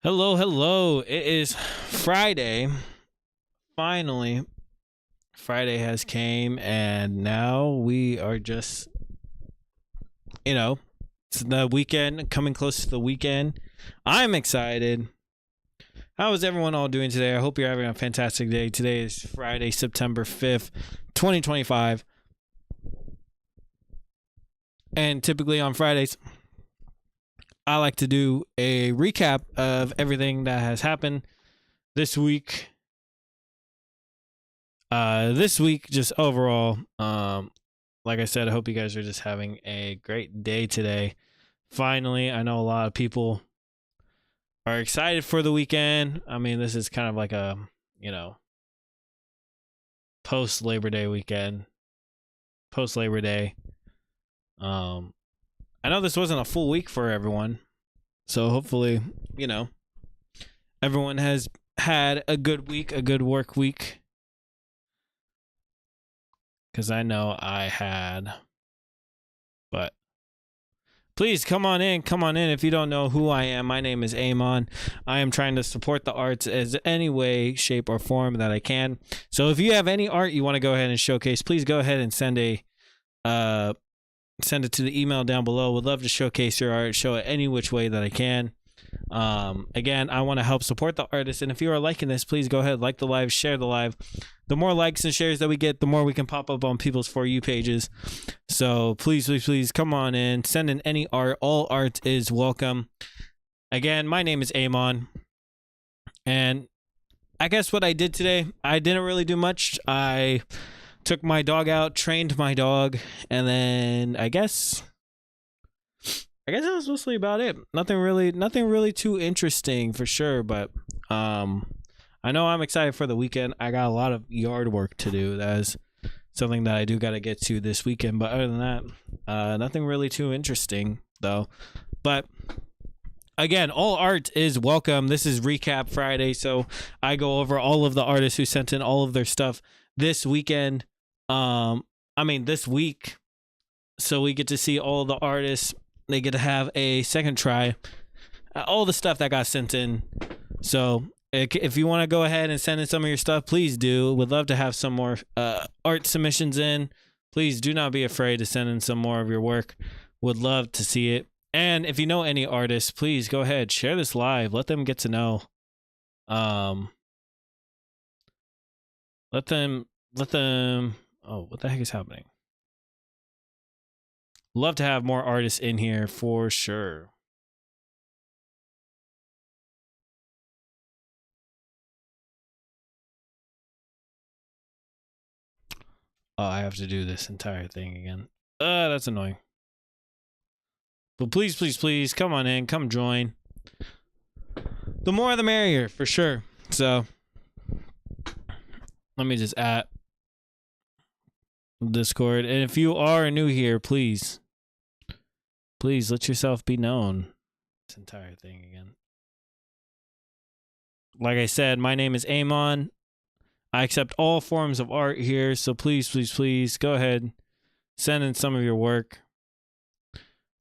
Hello, hello. It is Friday. Finally, Friday has came and now we are just, it's the weekend, coming close to the weekend. I'm excited. How is everyone all doing today? I hope you're having a fantastic day. Today is Friday, September 5th, 2025. And typically on Fridays, I like to do a recap of everything that has happened this week. Just overall, like I said, I hope you guys are just having a great day today. Finally, I know a lot of people are excited for the weekend. I mean, this is kind of like a, post Labor Day weekend, post Labor Day. I know this wasn't a full week for everyone, so hopefully, everyone has had a good week, a good work week. Because I know I had. But please come on in. Come on in. If you don't know who I am, my name is Amon. I am trying to support the arts as any way, shape, or form that I can. So if you have any art you want to go ahead and showcase, please go ahead and send it to the email down below. Would love to showcase your art, show it any which way that I can. Again, I want to help support the artist, and if you are liking this, please go ahead, like the live, share the live. The more likes and shares that we get, the more we can pop up on people's For You pages. So please come on in, send in any art. All art is welcome. Again, my name is Amon, and I guess what I did today, I didn't really do much. I took my dog out, trained my dog, and then I guess that was mostly about it. Nothing really too interesting for sure, but I know I'm excited for the weekend. I got a lot of yard work to do. That is something that I do got to get to this weekend, but other than that, nothing really too interesting though. But again, all art is welcome. This is Recap Friday, so I go over all of the artists who sent in all of their stuff this weekend. This week. So we get to see all the artists. They get to have a second try all the stuff that got sent in. So if you want to go ahead and send in some of your stuff, please do. Would love to have some more art submissions in. Please do not be afraid to send in some more of your work. Would love to see it. And if you know any artists, please go ahead, share this live. Let them get to know. Let them. Oh, what the heck is happening? Love to have more artists in here for sure. Oh, I have to do this entire thing again. That's annoying. But please, come on in. Come join. The more the merrier, for sure. So, let me just add Discord. And if you are new here, please let yourself be known. This entire thing again. Like I said, my name is Amon. I accept all forms of art here, so please go ahead, send in some of your work.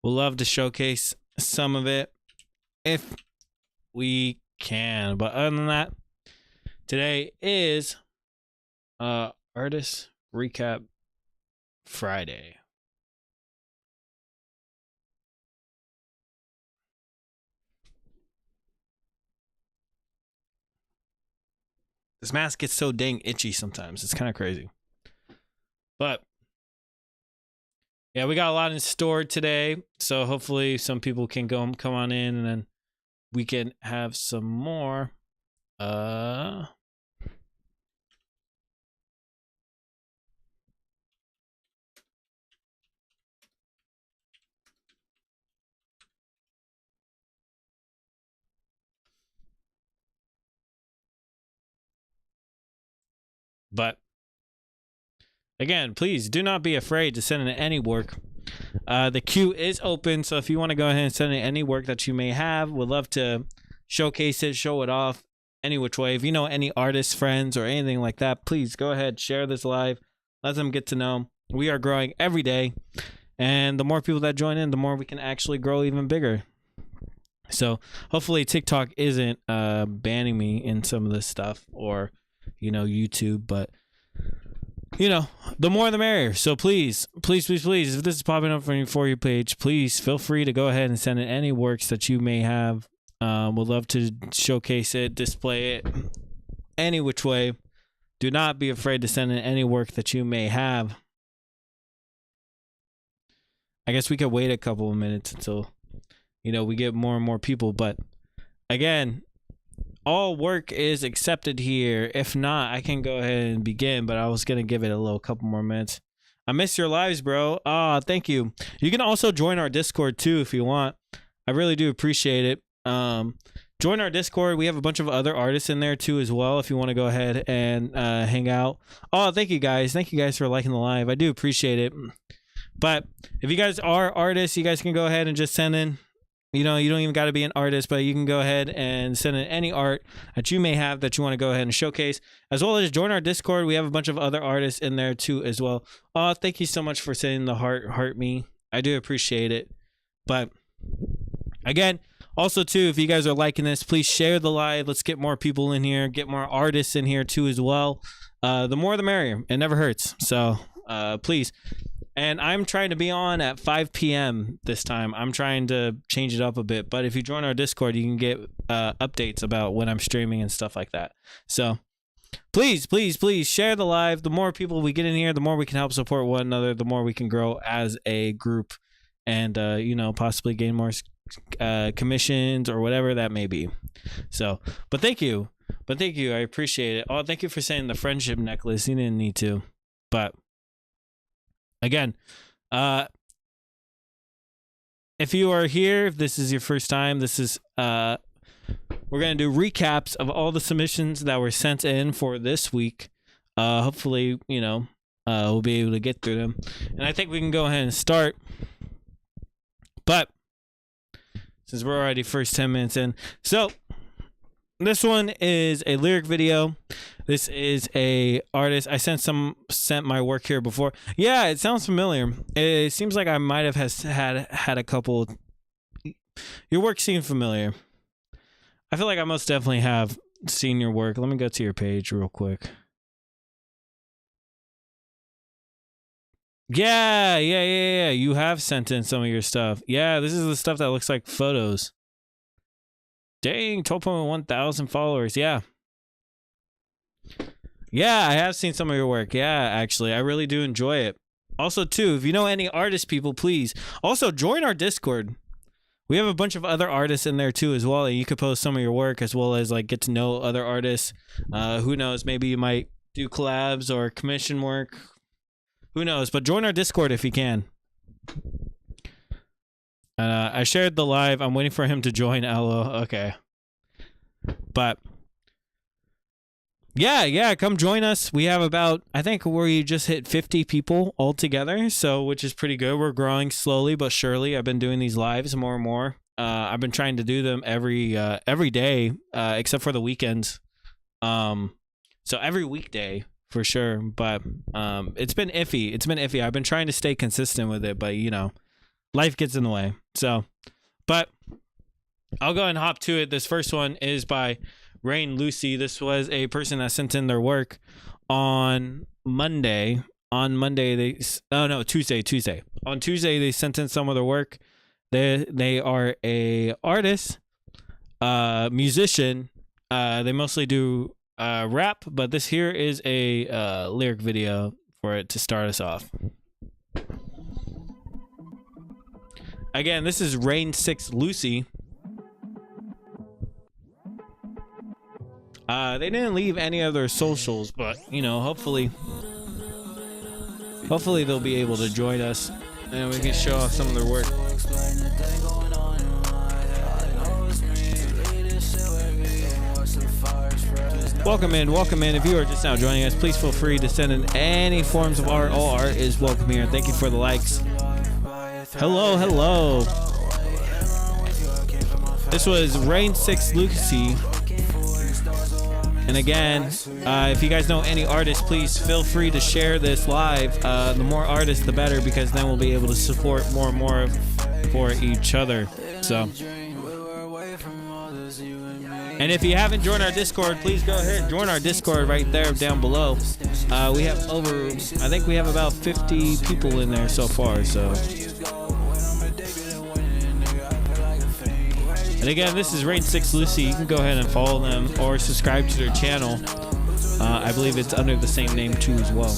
We'll love to showcase some of it if we can. But other than that, today is Artist Recap Friday. This mask gets so dang itchy sometimes. It's kind of crazy. But yeah, we got a lot in store today. So hopefully some people can come on in and then we can have some more. But again, please do not be afraid to send in any work. The queue is open, so if you want to go ahead and send in any work that you may have, would love to showcase it, show it off any which way. If you know any artists, friends, or anything like that, please go ahead, share this live, let them get to know. We are growing every day, and the more people that join in, the more we can actually grow even bigger. So hopefully TikTok isn't banning me in some of this stuff, or YouTube, but the more the merrier. So please, please, please, please, if this is popping up on your For You page, please feel free to go ahead and send in any works that you may have. Would love to showcase it, display it any which way. Do not be afraid to send in any work that you may have. I guess we could wait a couple of minutes until we get more and more people, but again, all work is accepted here. If not, I can go ahead and begin, but I was going to give it a couple more minutes. I miss your lives, bro. Thank you. You can also join our Discord too if you want. I really do appreciate it. Join our Discord. We have a bunch of other artists in there too as well if you want to go ahead and hang out. Thank you guys. Thank you guys for liking the live. I do appreciate it. But if you guys are artists, you guys can go ahead and just send in. You don't even got to be an artist, but you can go ahead and send in any art that you may have that you want to go ahead and showcase, as well as join our Discord. We have a bunch of other artists in there too as well. Thank you so much for sending the heart me. I do appreciate it. But again, also too, if you guys are liking this, please share the live. Let's get more people in here, get more artists in here too as well. The more the merrier. It never hurts. So please. And I'm trying to be on at 5 p.m. this time. I'm trying to change it up a bit. But if you join our Discord, you can get updates about when I'm streaming and stuff like that. So please, please, please share the live. The more people we get in here, the more we can help support one another, the more we can grow as a group and, possibly gain more commissions or whatever that may be. So, but thank you. I appreciate it. Thank you for saying the friendship necklace. You didn't need to. But again, if you are here, if this is your first time, this is we're going to do recaps of all the submissions that were sent in for this week. Hopefully, we'll be able to get through them. And I think we can go ahead and start. But since we're already first 10 minutes in, so this one is a lyric video. This is a artist. I sent my work here before. Yeah, it sounds familiar. It seems like I might have had a couple. Your work seemed familiar. I feel like I most definitely have seen your work. Let me go to your page real quick. Yeah. You have sent in some of your stuff. Yeah, this is the stuff that looks like photos. Dang, 12.1 thousand followers. Yeah, I have seen some of your work. Yeah, actually, I really do enjoy it. Also, too, if you know any artist people, please also join our Discord. We have a bunch of other artists in there too as well, and you could post some of your work as well as like get to know other artists. Who knows? Maybe you might do collabs or commission work. Who knows? But join our Discord if you can. I shared the live. I'm waiting for him to join. Okay. But yeah, come join us. We have about, I think we just hit 50 people all together, so which is pretty good. We're growing slowly but surely. I've been doing these lives more and more. I've been trying to do them every day, except for the weekends. So every weekday for sure. But it's been iffy. I've been trying to stay consistent with it, but life gets in the way. So, but I'll go and hop to it. This first one is by Rain Lucy. This was a person that sent in their work on Monday. Tuesday. On Tuesday, they sent in some of their work. They are a artist, musician. They mostly do rap, but this here is a lyric video for it to start us off. Again, this is Rain 6 Lucy. They didn't leave any of their socials, but hopefully they'll be able to join us and we can show off some of their work. Welcome in. If you are just now joining us, please feel free to send in any forms of art. All art is welcome here. Thank you for the likes. Hello. This was Rain 6 Lucy. And again, if you guys know any artists, please feel free to share this live. The more artists, the better, because then we'll be able to support more and more for each other. So, And if you haven't joined our Discord, please go ahead and join our Discord right there down below. We have over, I think we have about 50 people in there so far. So, and again, this is Rain 6 Lucy. You can go ahead and follow them or subscribe to their channel. I believe it's under the same name too as well.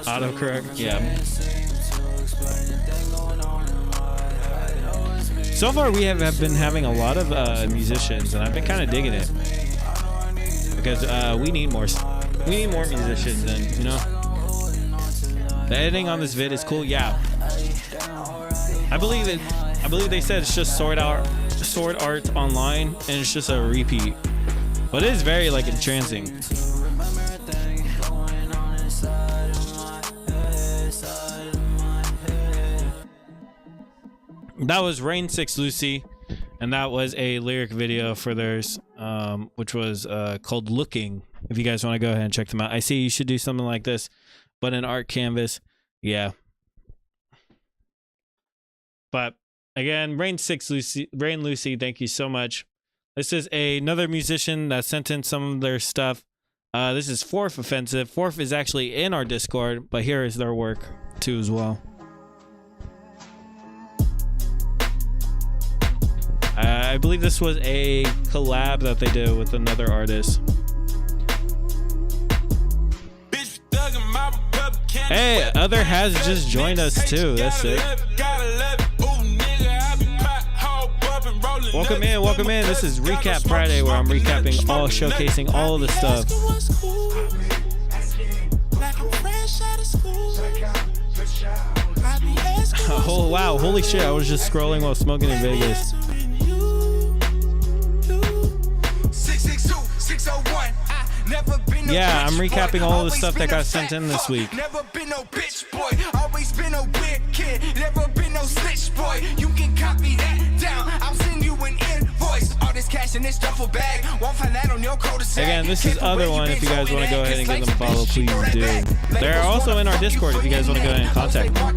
Autocorrect, yeah. So far, we have been having a lot of musicians, and I've been kind of digging it because we need more musicians, and you know, the editing on this vid is cool. Yeah, I believe they said it's just Sword Art Online, and it's just a repeat, but it is very like entrancing. That was Rain 6 Lucy, and that was a lyric video for theirs, which was called Looking. If you guys want to go ahead and check them out. I see you should do something like this, but an art canvas. Yeah. But again, Rain 6 Lucy, Rain Lucy, thank you so much. This is another musician that sent in some of their stuff. This is Fourth Offensive. Fourth is actually in our Discord, but here is their work too as well. I believe this was a collab that they did with another artist. Hey, Other has just joined us too. That's sick. Welcome in, welcome in. This is Recap Friday, where I'm recapping showcasing all of the stuff. Oh wow, holy shit, I was just scrolling while smoking in Vegas. Yeah, I'm recapping all the stuff that got sent in this week. Never been no bitch boy, always been a weird kid, never been no snitch boy. You can copy that down. I'll send you an invoice. All this cash in this duffel bag. Won't find that on your cul-de-sac. Again, this is Other One. If you guys want to go ahead and give them a follow, please do. They're also in our Discord if you guys want to go ahead and contact them.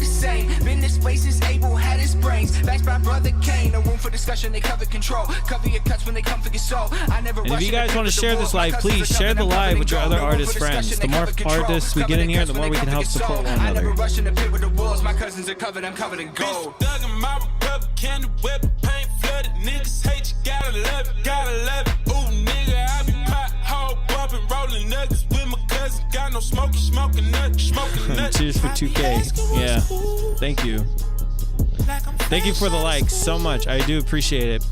Been this place is able, had his brains. Backed by brother Kane. No room for discussion, they cover control. Cover your cuts when they come for your soul. I never. And if you guys want to share this live, please share the live with your other artist friends. The more artists we get in here, the more we can help support one another. I never rush in the pit with the wolves. My cousins are covered, I'm covered in gold. Candy whip, paint flooded, niggas hate you, gotta love it, gotta love it. Ooh, nigga, I be pot, hole bumping, rolling nuggets with my cousin. Got no smoking nuts, smoking nuts. Cheers for 2K. Yeah, thank you. Thank you for the likes so much. I do appreciate it.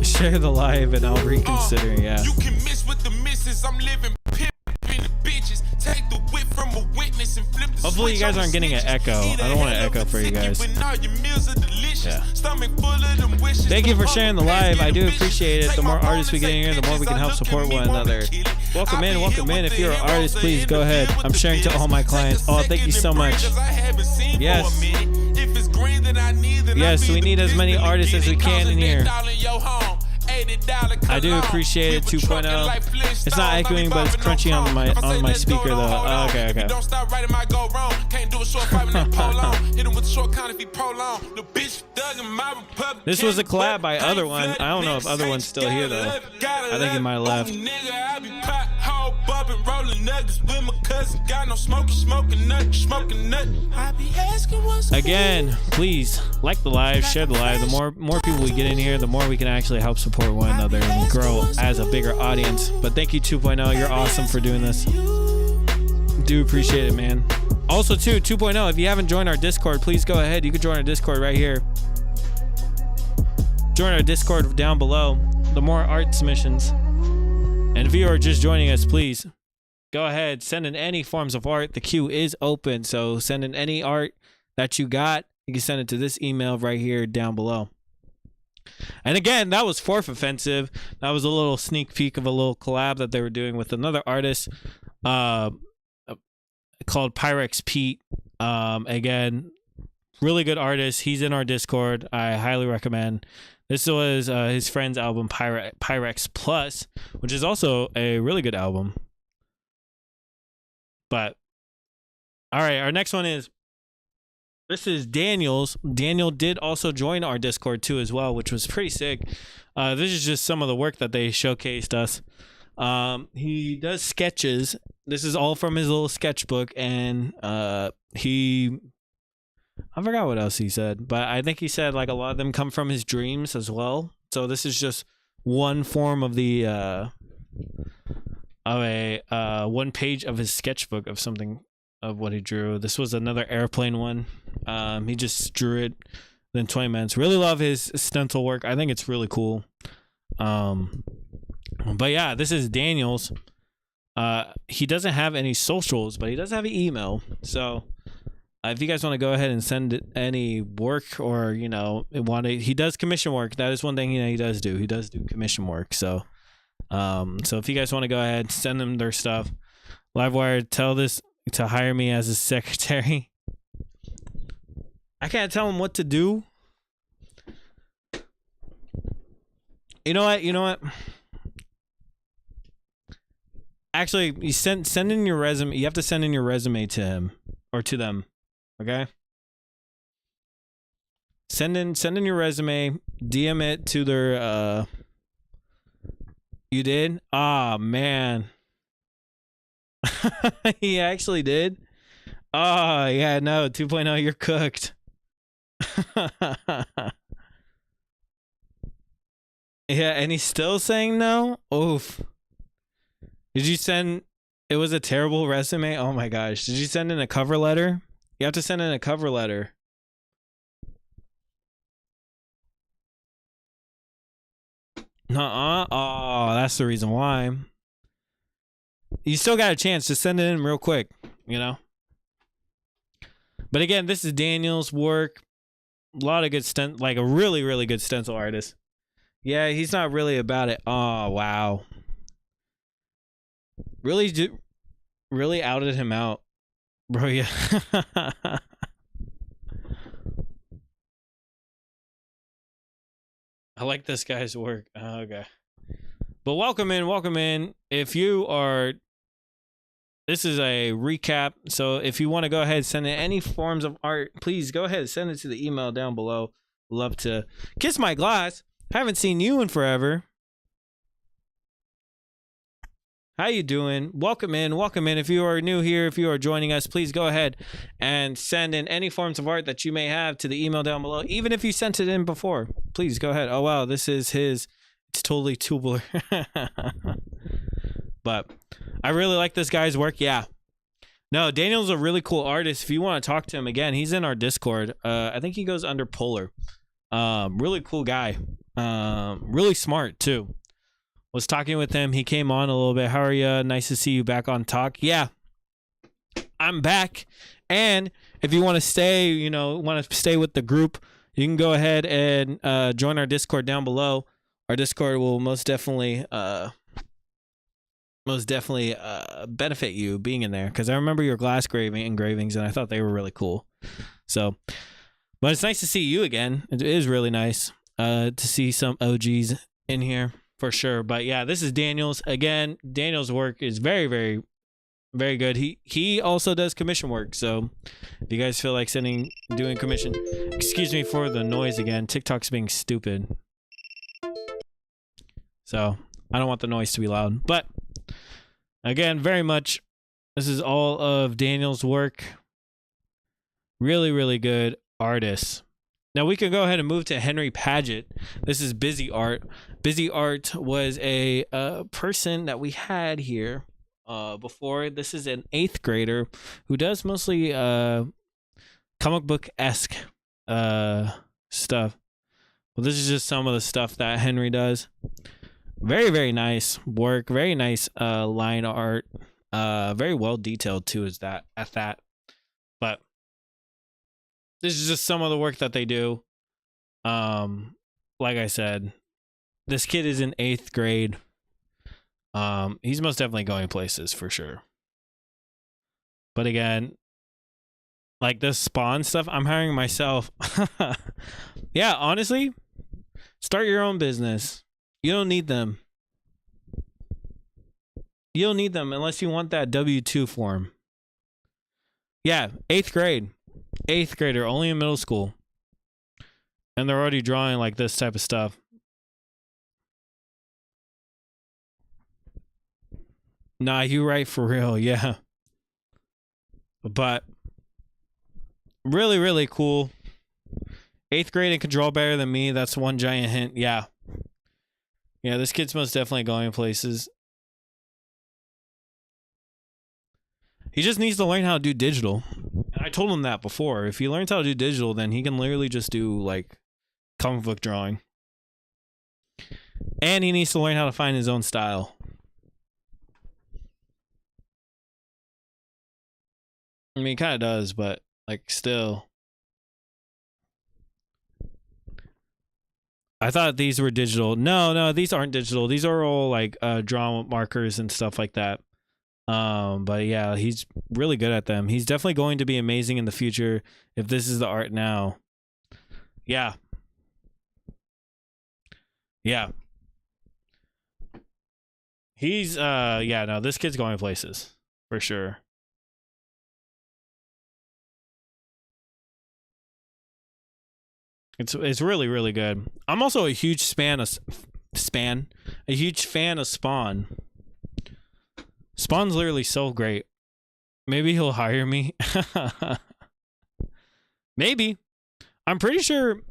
Share the live and I'll reconsider. Yeah. You can miss with the misses. I'm living pimping the bitches. Take the whip from a witness and flip the. Hopefully you guys aren't getting an echo. I don't want to echo for you guys. Yeah. Thank you for sharing the live. I do appreciate it. The more artists we get in here, the more we can help support one another. Welcome in, welcome in. If you're an artist, please go ahead. I'm sharing to all my clients. Oh, thank you so much. Yes. Yes, we need as many artists as we can in here. I do appreciate it. 2.0. It's not echoing, but it's crunchy on my speaker though. Oh, okay. This was a collab by Other One. I don't know if Other One's still here though. I think he might have left. Again, please like the live, share the live. The more people we get in here, the more we can actually help support one another and grow as a bigger audience. But thank you 2.0, you're awesome for doing this. Do appreciate it, man. Also too, 2.0, if you haven't joined our Discord, please go ahead. You can join our Discord right here. Join our Discord down below. The more art submissions. And if you are just joining us, please go ahead, send in any forms of art. The queue is open, so send in any art that you got. You can send it to this email right here down below. And again, that was Fourth Offensive. That was a little sneak peek of a little collab that they were doing with another artist called Pyrex Pete. Again, really good artist. He's in our Discord. I highly recommend. This was his friend's album Pyrex Plus, which is also a really good album. But all right, our next one is, this is Daniel's. Daniel did also join our Discord too as well, which was pretty sick. This is just some of the work that they showcased us. He does sketches. This is all from his little sketchbook, and I forgot what else he said, but I think he said like a lot of them come from his dreams as well. So this is just one form of the one page of his sketchbook of something of what he drew. This was another airplane one. He just drew it in 20 minutes. Really love his stencil work. I think it's really cool. But yeah, this is Daniel's. He doesn't have any socials, but he does have an email. So if you guys want to go ahead and send any work, or he does commission work. That is one thing he does do. He does do commission work. So if you guys want to go ahead, send them their stuff. Livewire, tell this to hire me as a secretary. I can't tell him what to do. You know what? Actually, you send in your resume. You have to send in your resume to him or to them. Okay? Send in your resume, DM it to their You did? Ah, man. He actually did? Oh, yeah, no, 2.0, you're cooked. Yeah, and he's still saying no? Oof. Did you send... It was a terrible resume? Oh my gosh. Did you send in a cover letter? You have to send in a cover letter. Nuh-uh. Oh, that's the reason why. You still got a chance to send it in real quick, But again, this is Daniel's work. A lot of good like a really, really good stencil artist. Yeah, he's not really about it. Oh, wow. Really outed him out. Bro, yeah. I like this guy's work. Okay. But welcome in. If you are... This is a recap. So if you want to go ahead and send in any forms of art, please go ahead and send it to the email down below. Love to kiss my glass. Haven't seen you in forever. How you doing? Welcome in. If you are new here, if you are joining us, please go ahead and send in any forms of art that you may have to the email down below. Even if you sent it in before, please go ahead. Oh wow, this is his. It's totally tubular. But I really like this guy's work. Yeah. No, Daniel's a really cool artist. If you want to talk to him again, he's in our Discord. I think he goes under Polar. Really cool guy. Really smart too. Was talking with him. He came on a little bit. How are you? Nice to see you back on Talk. Yeah, I'm back. And if you want to stay, with the group, you can go ahead and join our Discord down below. Our Discord will most definitely benefit you being in there, because I remember your glass engravings and I thought they were really cool. So, but it's nice to see you again. It is really nice to see some OGs in here. For sure. But yeah, this is Daniel's. Again, Daniel's work is very, very, very good. He also does commission work. So if you guys feel like doing commission, excuse me for the noise again. TikTok's being stupid. So I don't want the noise to be loud. But again, very much, this is all of Daniel's work. Really, really good artists. Now we can go ahead and move to Henry Paget. This is Busy Art. Busy Art was a person that we had here before. This is an 8th grader who does mostly comic book-esque stuff. Well, this is just some of the stuff that Henry does. Very, very nice work. Very nice line art. Very well detailed too. At that. But this is just some of the work that they do. Like I said, this kid is in 8th grade. He's most definitely going places for sure. But again, like this Spawn stuff, I'm hiring myself. Yeah, honestly, start your own business. You don't need them. You don't need them unless you want that W-2 form. Yeah, 8th grade. 8th grader, only in middle school. And they're already drawing like this type of stuff. Nah, you right for real, yeah. But really, really cool. 8th grade and can draw better than me. That's one giant hint. Yeah. Yeah, this kid's most definitely going places. He just needs to learn how to do digital. I told him that before. If he learns how to do digital, then he can literally just do like comic book drawing. And he needs to learn how to find his own style. I mean, he kind of does, but like still. I thought these were digital. No, these aren't digital. These are all like draw markers and stuff like that. But yeah, he's really good at them. He's definitely going to be amazing in the future if this is the art now. Yeah. Yeah. He's yeah, no, this kid's going places for sure. It's really, really good. I'm also a huge fan of Spawn. Spawn's literally so great. Maybe he'll hire me. Maybe. I'm pretty sure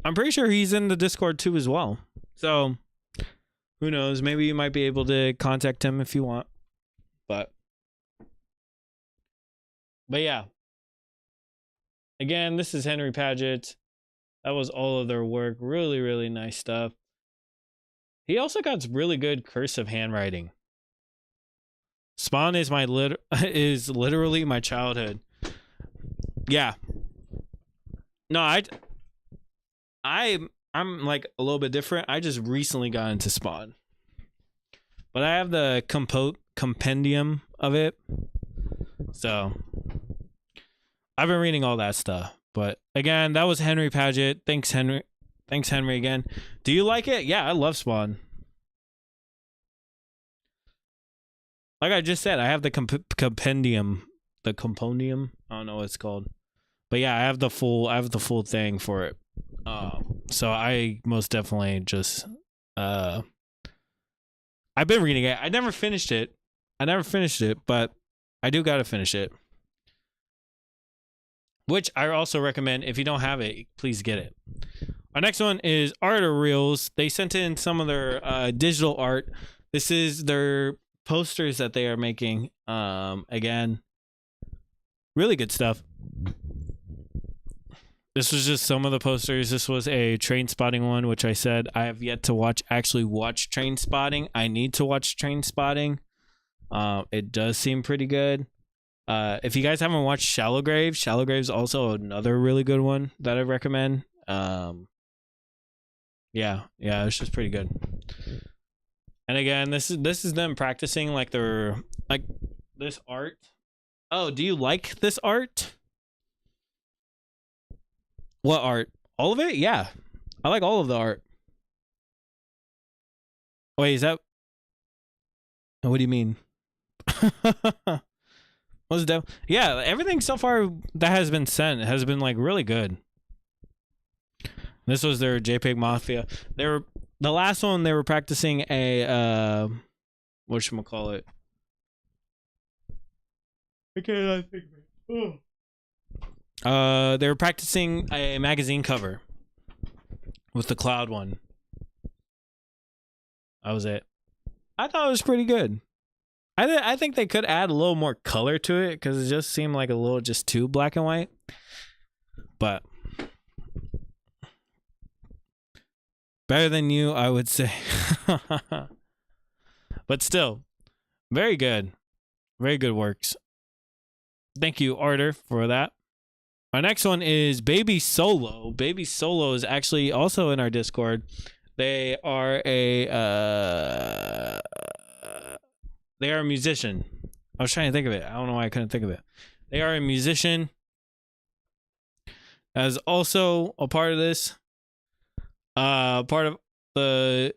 he's in the Discord too as well. So who knows? Maybe you might be able to contact him if you want. But yeah. Again, this is Henry Paget. That was all of their work. Really, really nice stuff. He also got really good cursive handwriting. Spawn is is literally my childhood. Yeah. No, I'm like a little bit different. I just recently got into Spawn. But I have the compendium of it. So I've been reading all that stuff. But again, that was Henry Paget. Thanks, Henry. Thanks, Henry, again. Do you like it? Yeah, I love Spawn. Like I just said, I have the compendium. The compendium? I don't know what it's called. But yeah, I have the full thing for it. So I most definitely just I've been reading it. I never finished it, but I do gotta finish it. Which I also recommend. If you don't have it, please get it. Our next one is Art of Reels. They sent in some of their digital art. This is their posters that they are making. Again, really good stuff. This was just some of the posters. This was a Train Spotting one, which I said I have yet to watch Train Spotting. I need to watch Train Spotting. It does seem pretty good. If you guys haven't watched Shallow Graves also another really good one that I recommend. Yeah, it's just pretty good. And again, this is them practicing like their this art. Oh, do you like this art? What art? All of it? Yeah, I like all of the art. Wait, is that? What do you mean? What's that? Yeah, everything so far that has been sent has been like really good. This was their JPEG Mafia. The last one they were practicing a whatchamacallit. I cannot think of it. They were practicing a magazine cover with the cloud one. That was it. I thought it was pretty good. I think they could add a little more color to it because it just seemed like a little just too black and white. But better than you, I would say. But still, very good. Very good works. Thank you, Arter, for that. Our next one is Baby Solo. Baby Solo is actually also in our Discord. They are a musician. I was trying to think of it. I don't know why I couldn't think of it. They are a musician. As also a part of this. Part of the.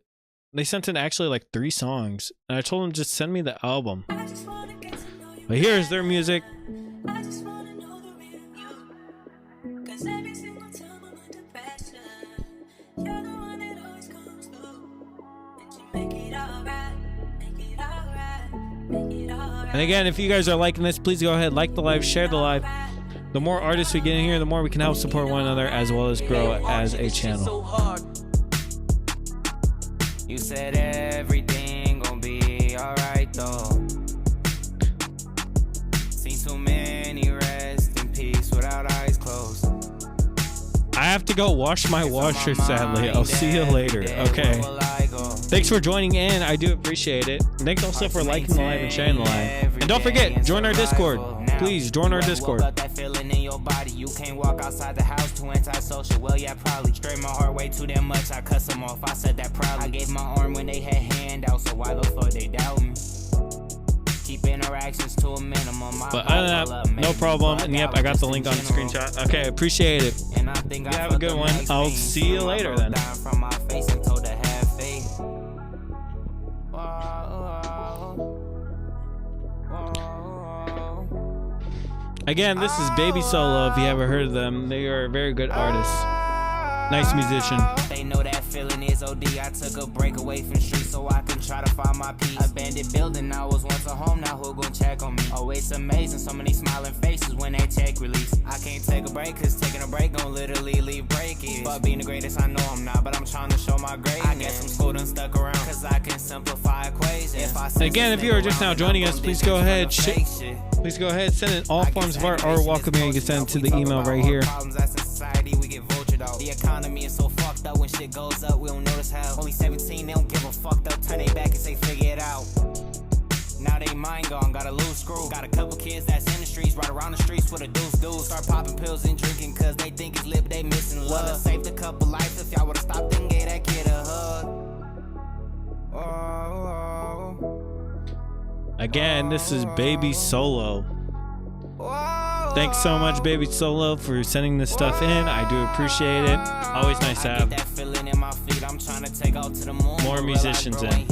They sent in actually like 3 songs, and I told them just send me the album. But here's their music. 'Cause every single time I'm under pressure, you're the one that always comes through. And you make it alright, make it alright, make it alright. And again, if you guys are liking this, please go ahead, like the live, share the live. The more artists we get in here, the more we can help support one another as well as grow as a channel. You said everything gon' be alright though. Seen too many rest in peace without eyes closed. I have to go wash my washer, sadly. I'll see you later. Okay. Thanks for joining in. I do appreciate it. Thanks also for liking the live and sharing the live. And don't forget, join our Discord. Please join our Discord. That feeling in your body, you can't walk outside the house, too antisocial. Well, yeah, probably. Straight my heart way too damn much. I cuss them off. I said that proudly. I gave my arm when they had handouts, so why the fuck they doubt me? Keep interactions to a minimum. But other than that, no problem. And yep, I got the link on the screenshot. Okay, appreciate it. And I think You have a good one. I'll see you later then. From my face and told to have faith. Again, this is Baby Solo. If you haven't heard of them, they are a very good artist. Nice musician. They know that feeling is OD. I took a break away from the street so I can try to find my peace. Abandoned building, I was once a home, now who gon' check on me? Oh, it's amazing, so many smiling faces when they check release. I can't take a break, cause taking a break gon' literally leave breakage. But being the greatest, I know I'm not, but I'm trying to show my greatness. I guess I'm school done stuck around, cause I can simplify equations. Again, if you are just now joining us, please go ahead, send in all forms of art or welcome me. You can send it to the email right here. The economy is so fucked up. When shit goes up, we don't notice how. Only 17, they don't give a fuck. They'll turn their back and say figure it out. Now they mind gone, got a loose screw. Got a couple kids that's in the streets, right around the streets with a deuce. Start popping pills and drinking cause they think it's lit, they missing love. Would've saved a couple lives if y'all would've stopped and gave that kid a hug. Again, this is Baby Solo. Thanks so much, Baby Solo, for sending this stuff in. I do appreciate it. Always nice to have more musicians in.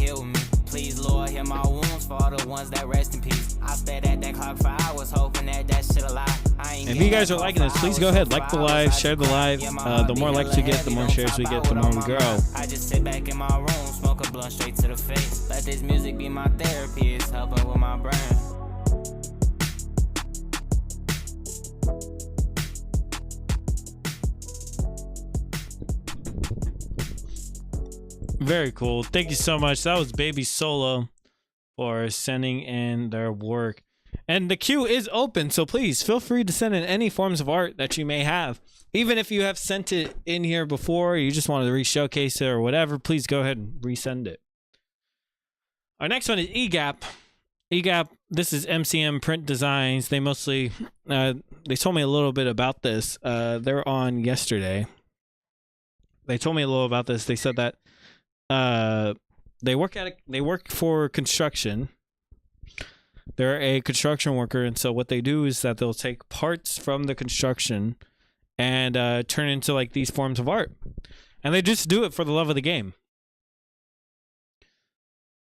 Please, Lord, heal my wounds for all the ones that rest in peace. I stared at that clock for hours, hoping that shit alive. If you guys are liking this, please go ahead, like the live, share the live. The more likes we get, the more shares we get, the more we grow. I just sit back in my room, smoke a blunt straight to the face. Let this music be my therapy, it's helping with my brain. Very cool. Thank you so much. That was Baby Solo for sending in their work. And the queue is open, so please feel free to send in any forms of art that you may have. Even if you have sent it in here before, you just wanted to re-showcase it or whatever, please go ahead and resend it. Our next one is EGAP. EGAP, this is MCM Print Designs. They mostly, they told me a little bit about this. They're on yesterday. They told me a little about this. They said that they work for construction. They're a construction worker, and so what they do is that they'll take parts from the construction and turn into like these forms of art, and they just do it for the love of the game.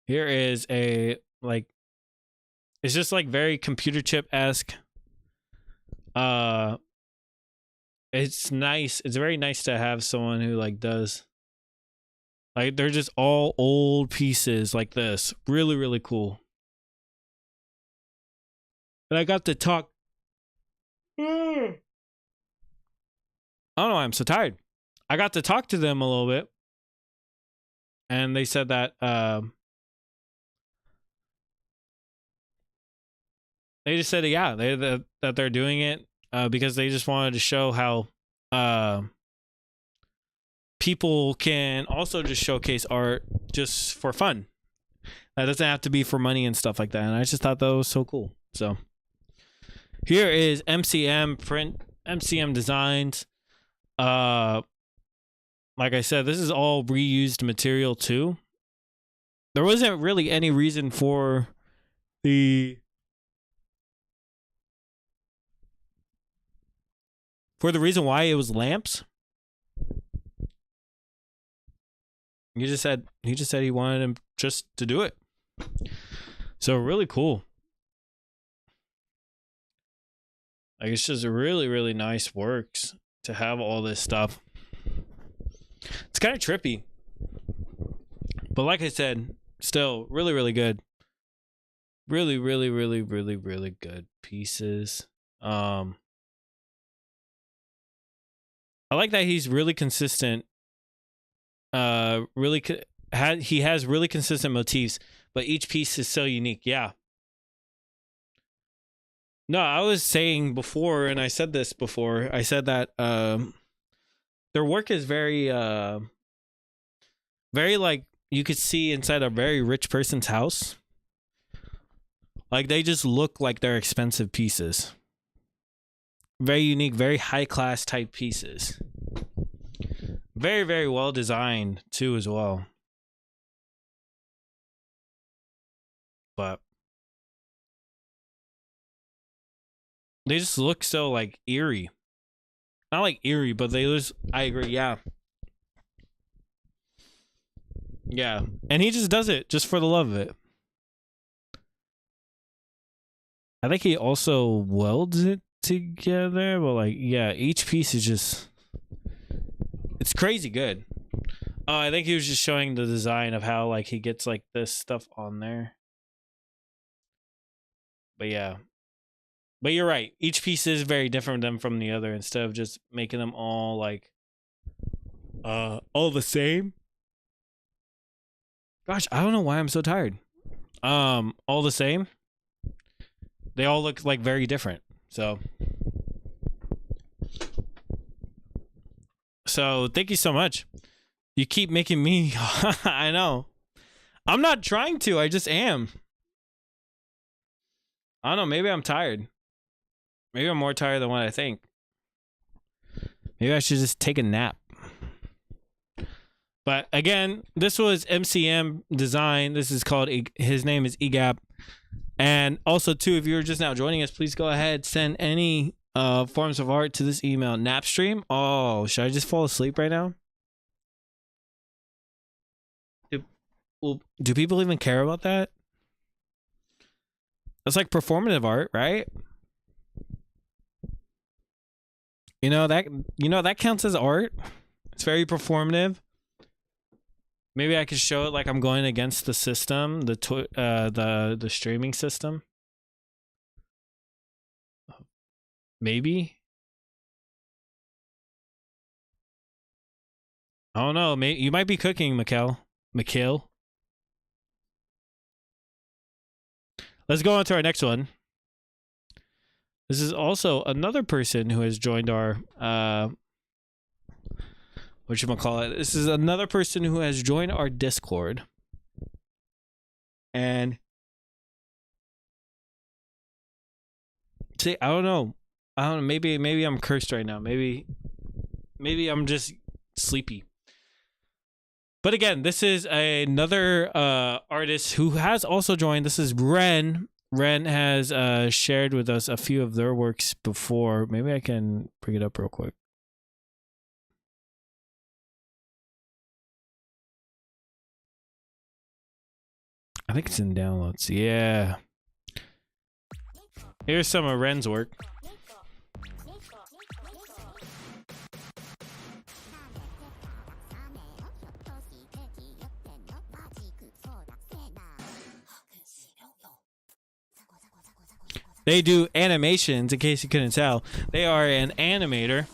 Here is a like, it's just like very computer chip-esque. It's nice. It's very nice to have someone who like does. Like, they're just all old pieces like this. Really, really cool. And I got to talk. I don't know why I'm so tired. I got to talk to them a little bit. And they said that they just said, yeah, that they're doing it because they just wanted to show how people can also just showcase art just for fun. That doesn't have to be for money and stuff like that. And I just thought that was so cool. So here is MCM Print, MCM Designs. Like I said, this is all reused material too. There wasn't really any reason for the reason why it was lamps. He just said he wanted him just to do it. So really cool. Like, it's just really, really nice works. to have all this stuff. It's kind of trippy. But like I said, still really, really good. Really, really, really, really, really good pieces. I like that he's really consistent. He has really consistent motifs, but each piece is so unique. Yeah. No, I was saying before, and I said this before. I said that their work is very very like you could see inside a very rich person's house. Like they just look like they're expensive pieces. Very unique, very high class type pieces. Very, very well designed too as well. But they just look so like eerie. Not like eerie, but they just, I agree, yeah. Yeah. And he just does it just for the love of it. I think he also welds it together, but like, yeah, each piece is just, it's crazy good. Oh, I think he was just showing the design of how like he gets like this stuff on there. But yeah. But you're right. Each piece is very different than from the other instead of just making them all like all the same. Gosh, I don't know why I'm so tired. All the same. They all look like very different. So thank you so much. You keep making me I know. I'm not trying to, I just am. I don't know, maybe I'm tired. Maybe I'm more tired than what I think. Maybe I should just take a nap. But again, this was MCM Design. This is called, his name is EGAP. And also, too, if you're just now joining us, please go ahead, send any forms of art to this email, Napstream. Oh, should I just fall asleep right now? Do people even care about that? That's like performative art, right? You know that counts as art. It's very performative. Maybe I could show it like I'm going against the system, the streaming system. Maybe. I don't know. Maybe you might be cooking, Mikhail. Let's go on to our next one. This is also another person who has joined our whatchamacallit. This is another person who has joined our Discord. And see, I don't know. Maybe I'm cursed right now. Maybe I'm just sleepy. But again, this is another artist who has also joined. This is Ren. Ren has shared with us a few of their works before. Maybe I can bring it up real quick. I think it's in downloads. Yeah. Here's some of Ren's work. They do animations, in case you couldn't tell. They are an animator.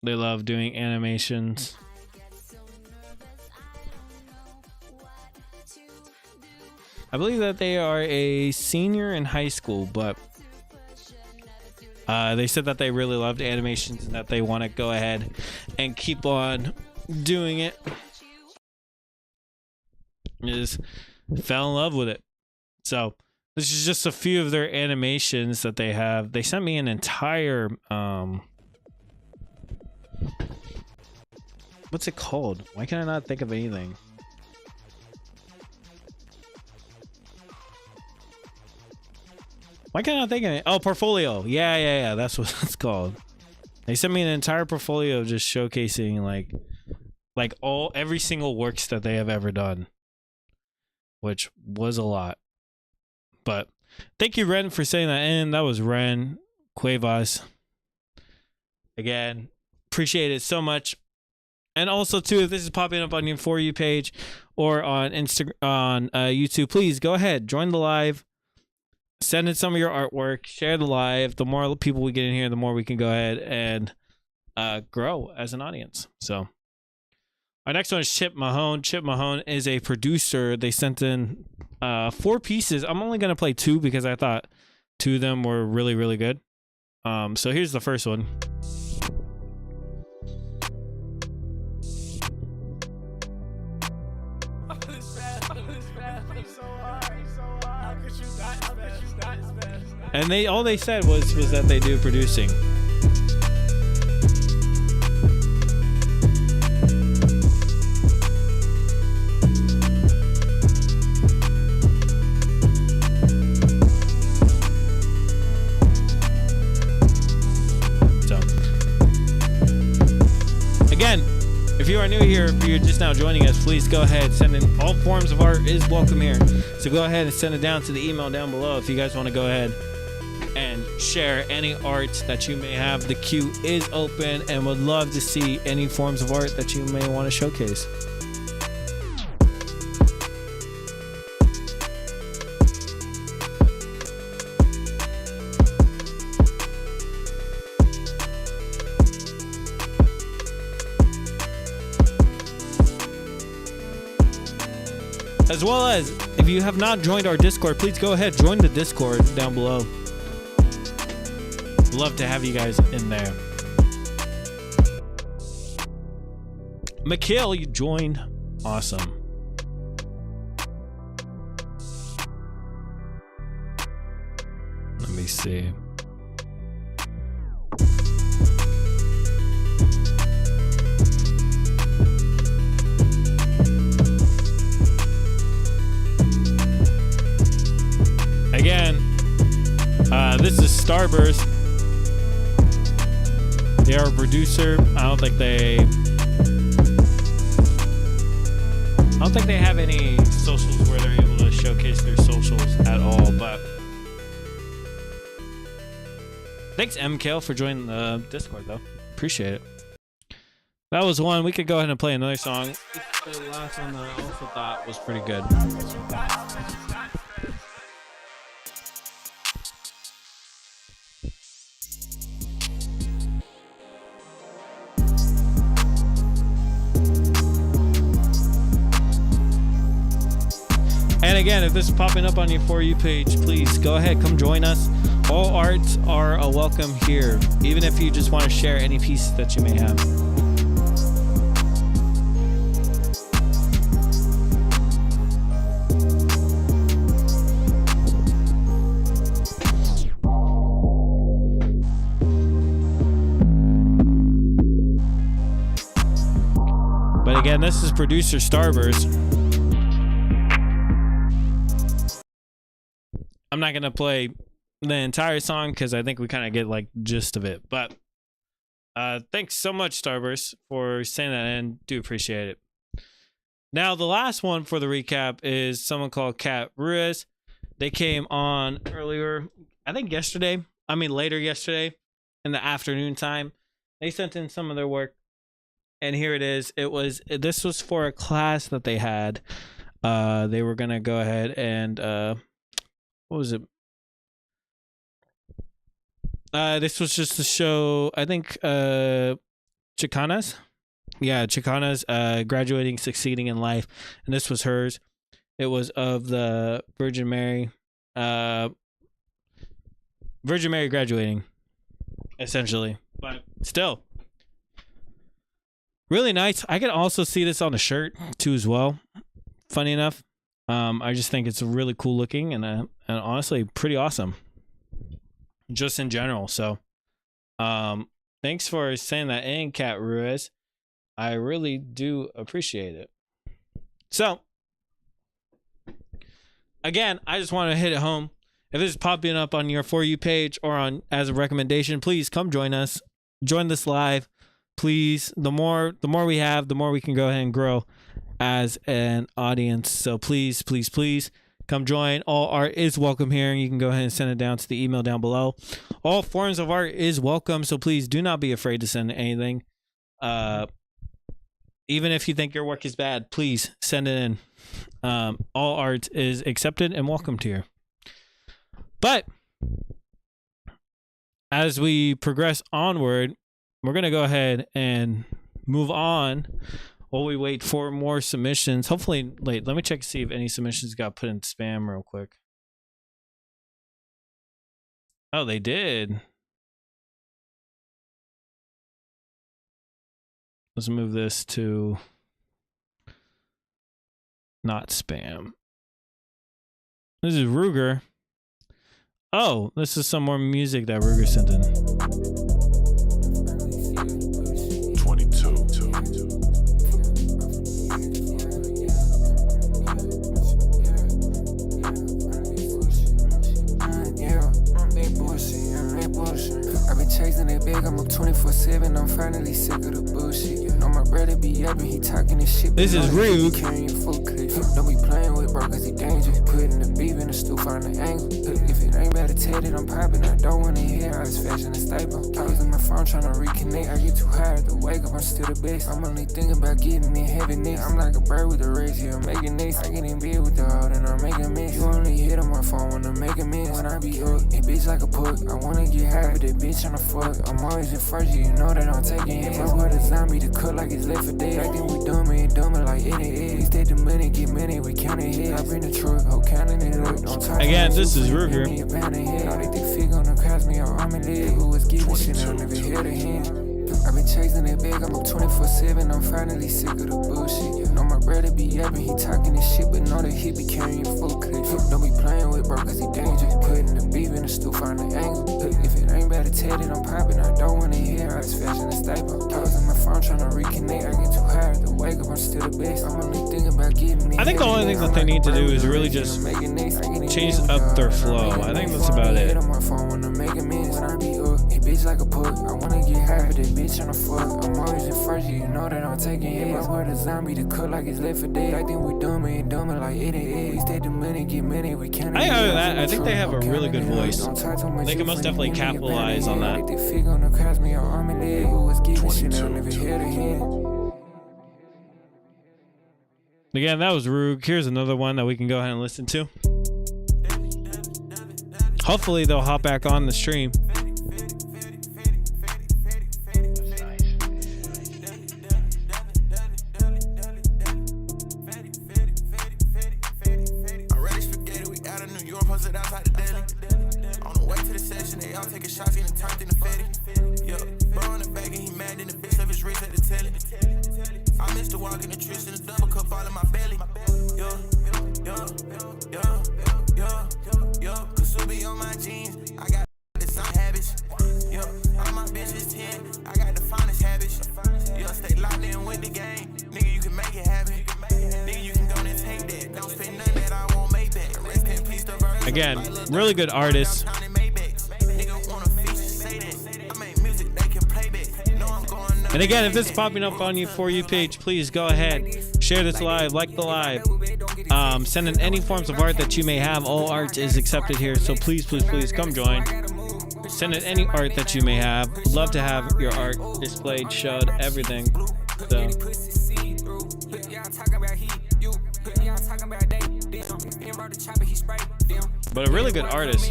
They love doing animations. I believe that they are a senior in high school, but they said that they really loved animations and that they want to go ahead and keep on doing it. Just fell in love with it. So this is just a few of their animations that they have. They sent me an entire what's it called? Why can I not think of anything? Why can't I not think of it? Oh, portfolio. Yeah. That's what it's called. They sent me an entire portfolio just showcasing like every single works that they have ever done, which was a lot. But thank you, Ren, for saying that. And that was Ren. Cuevas. Again, appreciate it so much. And also too, if this is popping up on your For You page or on YouTube, please go ahead, join the live, send in some of your artwork, share the live. The more people we get in here, the more we can go ahead and grow as an audience. So our next one is Chip Mahone. Chip Mahone is a producer. They sent in 4 pieces. I'm only gonna play 2 because I thought 2 of them were really, really good. So here's the first one. And all they said was that they do producing. So again, if you are new here, if you're just now joining us, please go ahead, send in. All forms of art is welcome here. So go ahead and send it down to the email down below if you guys want to go ahead and share any art that you may have. The queue is open and would love to see any forms of art that you may want to showcase. As well as, if you have not joined our Discord, please go ahead, join the Discord down below. Love to have you guys in there. Mikhail, you joined. Awesome. Let me see. Again, this is Starburst. They are a producer. I don't think they have any socials where they're able to showcase their socials at all. But thanks, MKL, for joining the Discord, though. Appreciate it. That was one. We could go ahead and play another song. The last one that I also thought was pretty good. And again, if this is popping up on your For You page, please go ahead, come join us. All arts are a welcome here, even if you just want to share any pieces that you may have. But again, this is producer Starburst. I'm not going to play the entire song because I think we kind of get like gist of it. But thanks so much, Starburst, for saying that, and do appreciate it. Now, the last one for the recap is someone called Kat Ruiz. They came on earlier, I think later yesterday in the afternoon time. They sent in some of their work, and here it is. This was for a class that they had. They were going to go ahead and... what was it? This was just to show, I think, Chicanas. Yeah, Chicanas graduating, succeeding in life. And this was hers. It was of the Virgin Mary graduating, essentially. But still, really nice. I can also see this on a shirt, too, as well. Funny enough. I just think it's really cool looking and honestly pretty awesome just in general. So thanks for saying that in, Kat Ruiz. I really do appreciate it. So again, I just want to hit it home. If this is popping up on your For You page or on as a recommendation, please come join us. Join this live. Please. The more we have, the more we can go ahead and grow as an audience. So please Come join. All art is welcome here. You can go ahead and send it down to the email down below. All forms of art is welcome, so please do not be afraid to send anything. Even if you think your work is bad, please send it in. All art is accepted and welcomed here. But as we progress onward, we're going to go ahead and move on while we wait for more submissions. Hopefully, let me check to see if any submissions got put in spam real quick. Oh, they did. Let's move this to not spam. This is Ruger. Oh, this is some more music that Ruger sent in. 22. I been chasing that bag, I'm up 24/7. I'm finally sick of the bullshit. Know my brother be up and he talking this shit. This is rude. Carrying full clip. Don't be playing with bro, cause he dangerous. Putting the beef in the stew, find the angle. If it ain't better tatted, I'm popping. I don't wanna hear all this fashion and staple. I was on my phone trying to reconnect. I get too high to wake up, I'm still the best. I'm only thinking about getting in heaven next. I'm like a bird with a race, yeah, I'm making next. I get in bed with the heart and I'm making mess. You only hit on my phone when I'm making mess. When I be up, it bitch like a puck. I wanna get high with that bitch on the fuck. I'm always in first, you know that I'm taking hits. My word a zombie to cut like it's left for dead. I think we dumb it like it is. We stay the money, get money, we counting heads. I bring the truck, whole counting it up. Don't talk Again, this is Ruger. All they think fig on them cost me on arm and leg. Who was giving shit, I never held a hand. I been chasing that bag, I'm up 24/7. I'm finally sick of the bullshit. Know my brother be up and he talking this shit, but know that he be carrying full clip. Don't be playing with bro, cause he dangerous. Putting the beef in the stew, find the angle. If it ain't better tatted, I'm popping. I don't wanna hear all this fashion and staple. I was on my phone trying to reconnect. I get too high to wake up, I'm still the best. I'm only thinking about getting I think the only thing that they need to do is really just change up their flow. I think that's about it. Bitch like a puck, I wanna get high with that bitch on the fuck. I'm always in first, you know that I'm taking hits. My word a zombie to cut like it's left for dead. I think we dumb it like it is. We stay the money, get money, we can't. I think they have a really good voice. They can most definitely capitalize on that. Again, that was Rug. Here's another one that we can go ahead and listen to. Hopefully they'll hop back on the stream. Again, really good artist. And again, if this is popping up on your For You page, please go ahead, share this live, like the live. Send in any forms of art that you may have. All art is accepted here, so please, please, please come join. Send in any art that you may have. Love to have your art displayed, showed, everything. So. But a really good artist.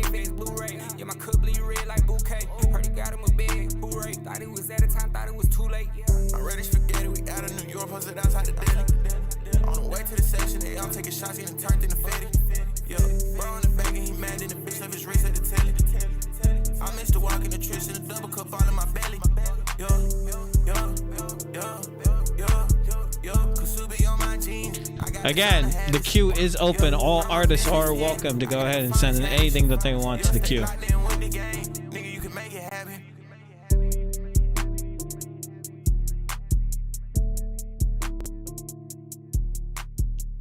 Already spaghetti, we out of New York, posted outside the Delhi. On the way to the section, they all taking shots, he done turned into Fetty. Yeah, bro on the back and he mad in the bitch left his wrist at the telly. I missed the walk in the trish and the double cup all in my belly. Yo, Kasubi on my jeans. Again, the queue is open. All artists are welcome to go ahead and send in anything that they want to the queue.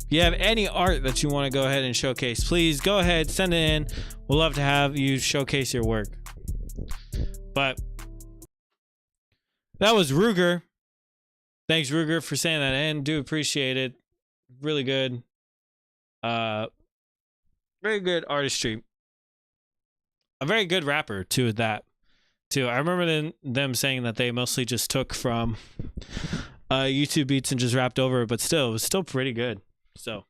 If you have any art that you want to go ahead and showcase, please go ahead, send it in. We'll love to have you showcase your work. But that was Ruger. Thanks, Ruger, for saying that in. Do appreciate it. Really good. Very good artistry. A very good rapper too at that. Too. I remember them saying that they mostly just took from YouTube beats and just rapped over it, but still, it was still pretty good. So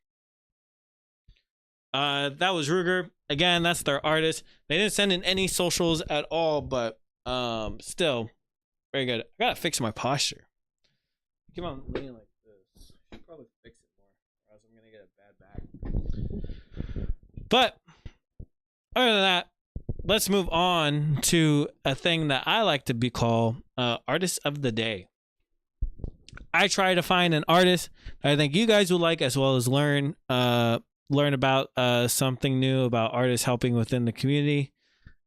that was Ruger. Again, that's their artist. They didn't send in any socials at all, but still very good. I gotta fix my posture. Keep on leaning like this. I should probably fix it more, or else I'm gonna get a bad back. But other than that, let's move on to a thing that I like to be called Artist of the Day. I try to find an artist that I think you guys will like, as well as learn about something new about artists helping within the community,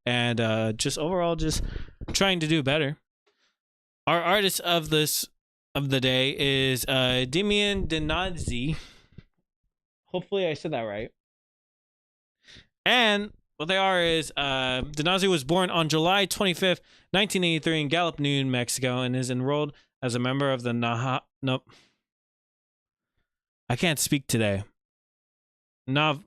and just overall just trying to do better. Our artist of the day is Demian Denazzi. Hopefully I said that right. And what they are is Denazzi was born on July 25th, 1983 in Gallup, New Mexico, and is enrolled as a member of the I can't speak today. I'm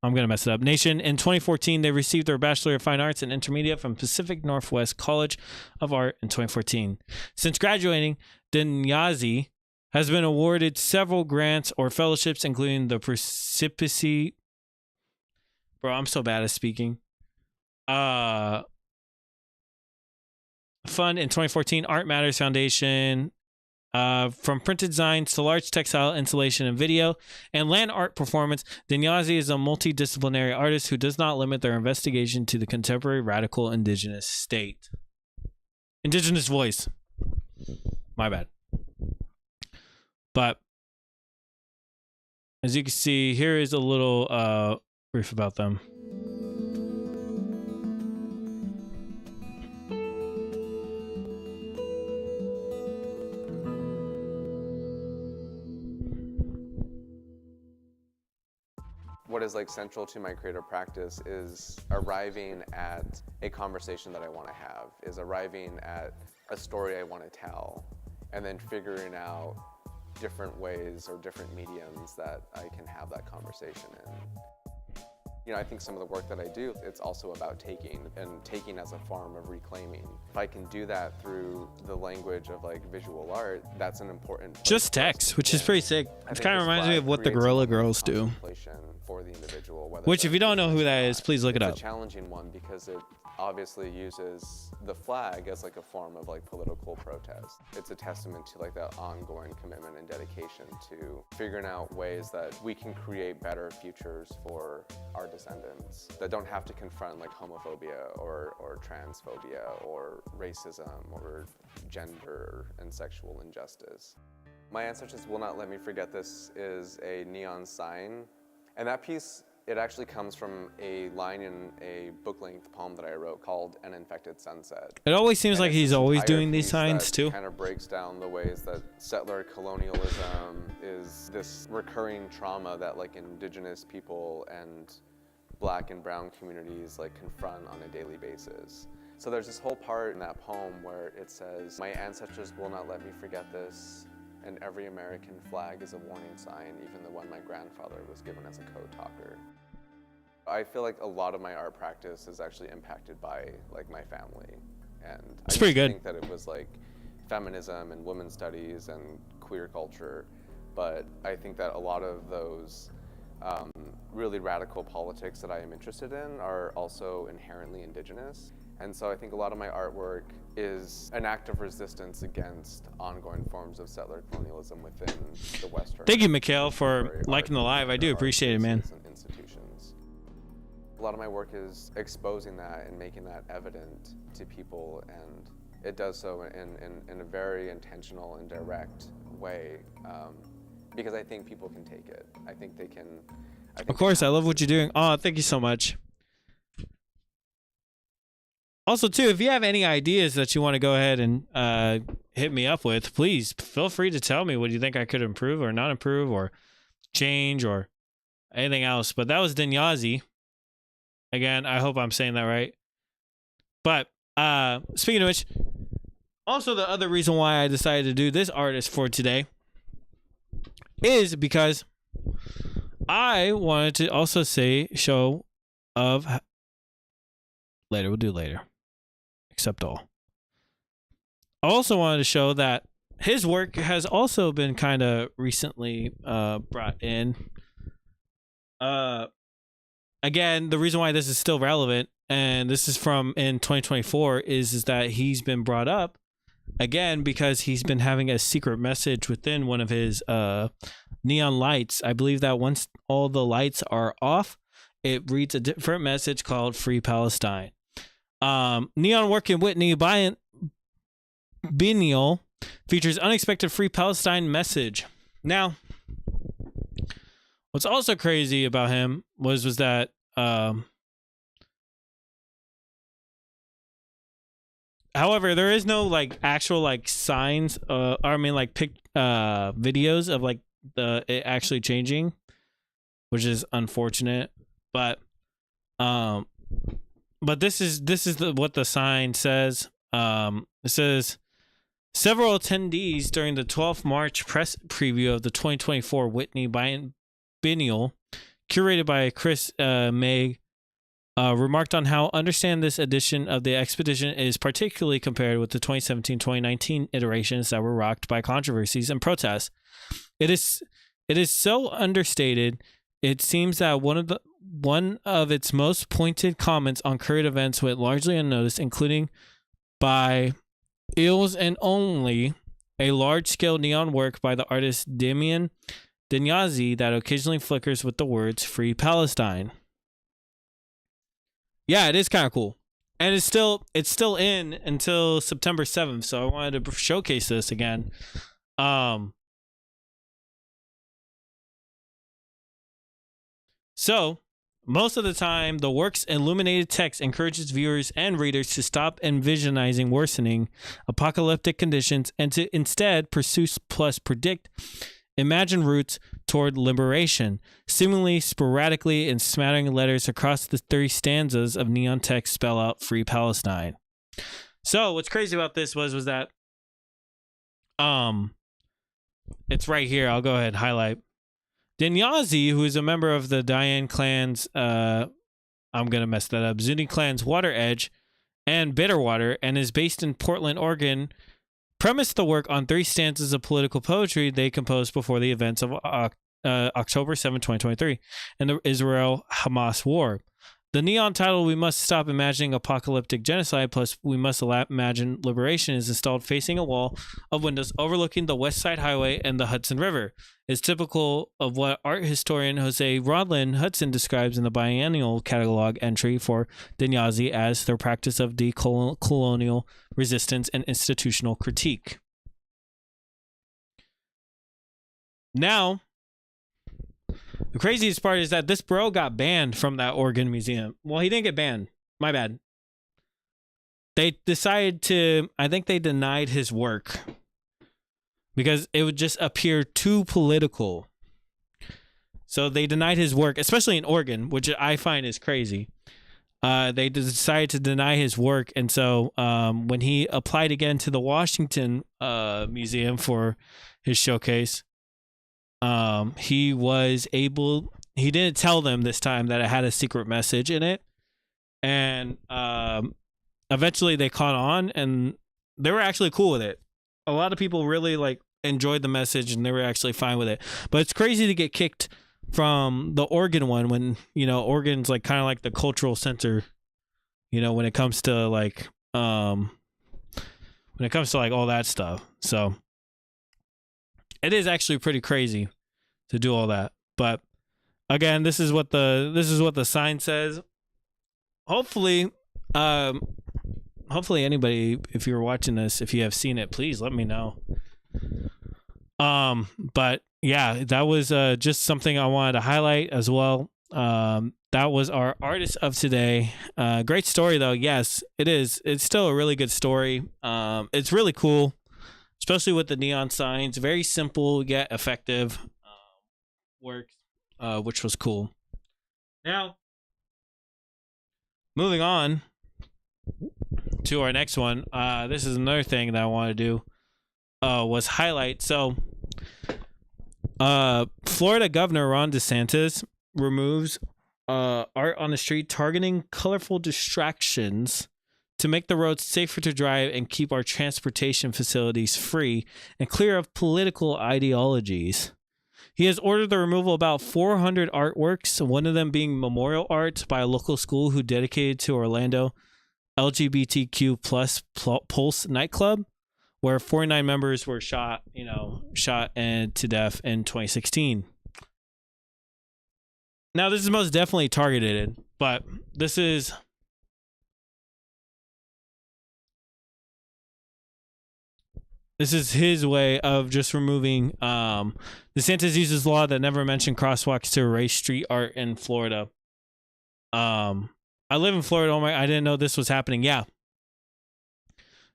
going to mess it up. Nation. In 2014, they received their Bachelor of Fine Arts and Intermediate from Pacific Northwest College of Art in 2014. Since graduating, Denazzi has been awarded several grants or fellowships, including the Precipice. Bro, I'm so bad at speaking. Fund in 2014, Art Matters Foundation. From printed designs to large textile installation and video and land art performance, Denazzi is a multidisciplinary artist who does not limit their investigation to the contemporary radical indigenous state. Indigenous voice. My bad. But as you can see, here is a little brief about them. What is like central to my creative practice is arriving at a conversation that I want to have, is arriving at a story I want to tell, and then figuring out different ways or different mediums that I can have that conversation in. You know, I think some of the work that I do, it's also about taking, and taking as a form of reclaiming. If I can do that through the language of like visual art, that's an important place Just for us text, to which is begin. pretty sick. I It think kind of this reminds me flag of what the creates a Gorilla moment of Girls do. contemplation for the individual, whether Which, if that's you don't know who or that not. is, please look it It's up. a challenging one because it obviously uses the flag as like a form of like political protest. It's a testament to like that ongoing commitment and dedication to figuring out ways that we can create better futures for our descendants that don't have to confront like homophobia or transphobia or racism or gender and sexual injustice. My Ancestors Will Not Let Me Forget This is a neon sign, and that piece, it actually comes from a line in a book-length poem that I wrote called An Infected Sunset. It always seems And like it's he's this always entire doing these piece signs that too. kind of breaks down the ways that settler colonialism is this recurring trauma that like indigenous people and Black and brown communities like confront on a daily basis. So there's this whole part in that poem where it says, "My ancestors will not let me forget this, and every American flag is a warning sign, even the one my grandfather was given as a code talker." I feel like a lot of my art practice is actually impacted by like my family, and It's I pretty used to good. think that it was like feminism and women's studies and queer culture, but I think that a lot of those really radical politics that I am interested in are also inherently indigenous. And so I think a lot of my artwork is an act of resistance against ongoing forms of settler colonialism within the Western. Thank you, Mikhail, for contemporary liking the art live. I do art appreciate it, man. spaces and institutions. A lot of my work is exposing that and making that evident to people, and it does so in a very intentional and direct way, because I think people can take it. I think they can. Of course, I love what you're doing. Oh, thank you so much. Also, too, if you have any ideas that you want to go ahead and hit me up with, please feel free to tell me what you think I could improve or not improve or change or anything else. But that was Denazzi. Again, I hope I'm saying that right. But speaking of which, also the other reason why I decided to do this artist for today is because I wanted to also say show of later. We'll do later. Accept all. I also wanted to show that his work has also been kind of recently brought in. Again, the reason why this is still relevant, and this is from in 2024, is that he's been brought up again because he's been having a secret message within one of his neon lights. I believe that once all the lights are off, it reads a different message called Free Palestine. Neon work in Whitney Biennial features unexpected Free Palestine message. Now, what's also crazy about him was that however, there is no like actual like signs or I mean like videos of like it actually changing, which is unfortunate. But this is what the sign says. It says several attendees during the 12th March press preview of the 2024 Whitney Biennial, curated by Chris May, remarked on how understand this edition of the expedition is particularly compared with the 2017-2019 iterations that were rocked by controversies and protests. It is so understated. It seems that one of its most pointed comments on current events went largely unnoticed, including by Ills and Only, a large-scale neon work by the artist Damian Dinyazi that occasionally flickers with the words Free Palestine. Yeah, it is kind of cool. And it's still in until September 7th, so I wanted to showcase this again. So, most of the time, the work's illuminated text encourages viewers and readers to stop envisionizing worsening apocalyptic conditions and to instead pursue plus predict imagined routes toward liberation, seemingly sporadically in smattering letters across the 3 stanzas of neon text spell out Free Palestine. So, what's crazy about this was that it's right here. I'll go ahead and highlight. Dinyazi, who is a member of the Dayan clan's, I'm going to mess that up, Zuni clan's Water Edge and Bitterwater, and is based in Portland, Oregon, premised the work on 3 stanzas of political poetry they composed before the events of October 7, 2023, and the Israel-Hamas war. The neon title, We Must Stop Imagining Apocalyptic Genocide, plus We Must Imagine Liberation, is installed facing a wall of windows overlooking the West Side Highway and the Hudson River. It's typical of what art historian Jose Rodlin Hudson describes in the biennial catalog entry for Dinyazi as their practice of decolonial resistance and institutional critique. Now, the craziest part is that this bro got banned from that Oregon museum. Well, he didn't get banned. My bad. They decided to, I think they denied his work because it would just appear too political. So they denied his work, especially in Oregon, which I find is crazy. They decided to deny his work. And so when he applied again to the Washington Museum for his showcase, he didn't tell them this time that it had a secret message in it. And eventually they caught on and they were actually cool with it. A lot of people really enjoyed the message and they were actually fine with it. But it's crazy to get kicked from the Oregon one when, Oregon's kind of like the cultural center, when it comes to all that stuff. So it is actually pretty crazy to do all that. But again, this is what the sign says. Hopefully anybody, if you're watching this, if you have seen it, please let me know. But yeah, that was just something I wanted to highlight as well. That was our artist of today. Great story though. Yes, it is. It's still a really good story. It's really cool, especially with the neon signs. Very simple yet effective work, which was cool. Now, moving on to our next one. This is another thing that I want to do. Was highlight. So Florida Governor Ron DeSantis removes art on the street targeting colorful distractions to make the roads safer to drive and keep our transportation facilities free and clear of political ideologies. He has ordered the removal of about 400 artworks, one of them being memorial art by a local school who dedicated to Orlando LGBTQ plus Pulse nightclub, where 49 members were shot and to death in 2016. Now, this is most definitely targeted, but this is his way of just removing. DeSantis uses law that never mentioned crosswalks to erase street art in Florida. I live in Florida. Oh my! I didn't know this was happening. Yeah.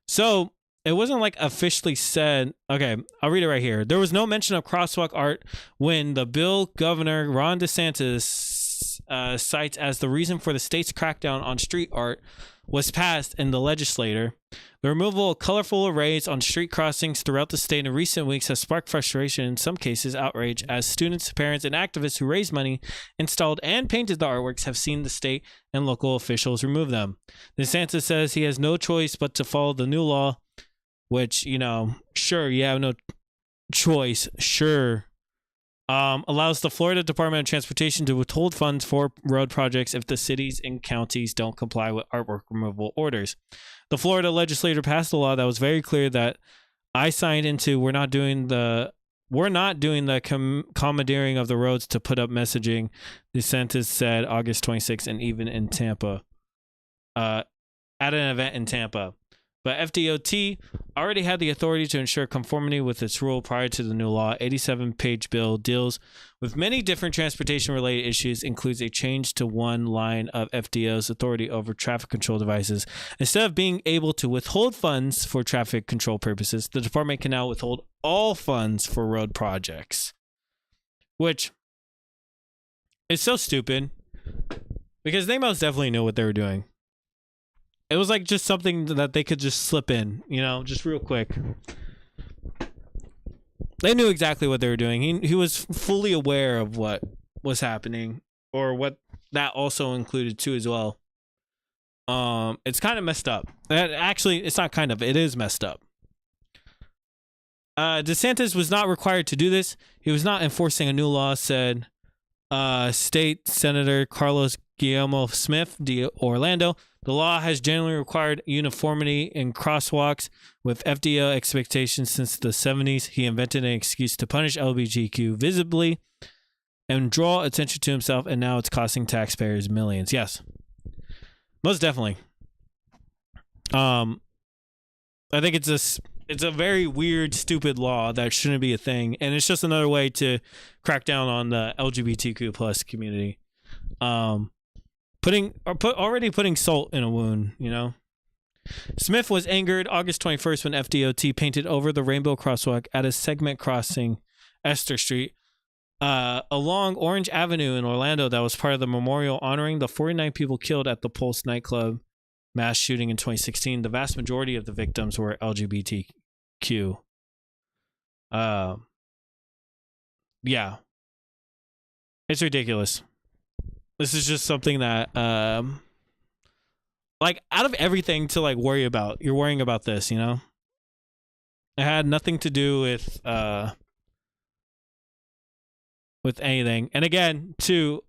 So it wasn't like officially said. Okay, I'll read it right here. There was no mention of crosswalk art when the bill Governor Ron DeSantis cites as the reason for the state's crackdown on street art was passed in the legislature. The removal of colorful arrays on street crossings throughout the state in recent weeks has sparked frustration, in some cases outrage, as students, parents, and activists who raised money, installed, and painted the artworks have seen the state and local officials remove them. DeSantis says he has no choice but to follow the new law, which, sure, you have no choice, sure. Allows the Florida Department of Transportation to withhold funds for road projects if the cities and counties don't comply with artwork removal orders. The Florida legislature passed a law that was very clear that I signed into. We're not doing the commandeering of the roads to put up messaging, DeSantis said August 26th, and even in Tampa, at an event in Tampa. But FDOT already had the authority to ensure conformity with its rule prior to the new law. 87-page bill deals with many different transportation-related issues, includes a change to one line of FDOT's authority over traffic control devices. Instead of being able to withhold funds for traffic control purposes, the department can now withhold all funds for road projects, which is so stupid because they most definitely know what they were doing. It was like just something that they could just slip in, just real quick. They knew exactly what they were doing. He was fully aware of what was happening, or what that also included too as well. It's kind of messed up. Actually, it's not kind of. It is messed up. DeSantis was not required to do this. He was not enforcing a new law, said State Senator Carlos Guillermo Smith de Orlando. The law has generally required uniformity in crosswalks with FDO expectations since the 70s. He invented an excuse to punish LGBTQ visibly and draw attention to himself, and now it's costing taxpayers millions. Yes, most definitely. I think it's a very weird, stupid law that shouldn't be a thing, and it's just another way to crack down on the LGBTQ plus community. Already putting salt in a wound, Smith was angered August 21st when FDOT painted over the rainbow crosswalk at a segment crossing Esther Street along Orange Avenue in Orlando that was part of the memorial honoring the 49 people killed at the Pulse nightclub mass shooting in 2016. The vast majority of the victims were LGBTQ. Yeah. It's ridiculous. This is just something that, out of everything to worry about, you're worrying about this, It had nothing to do with anything. And again, too,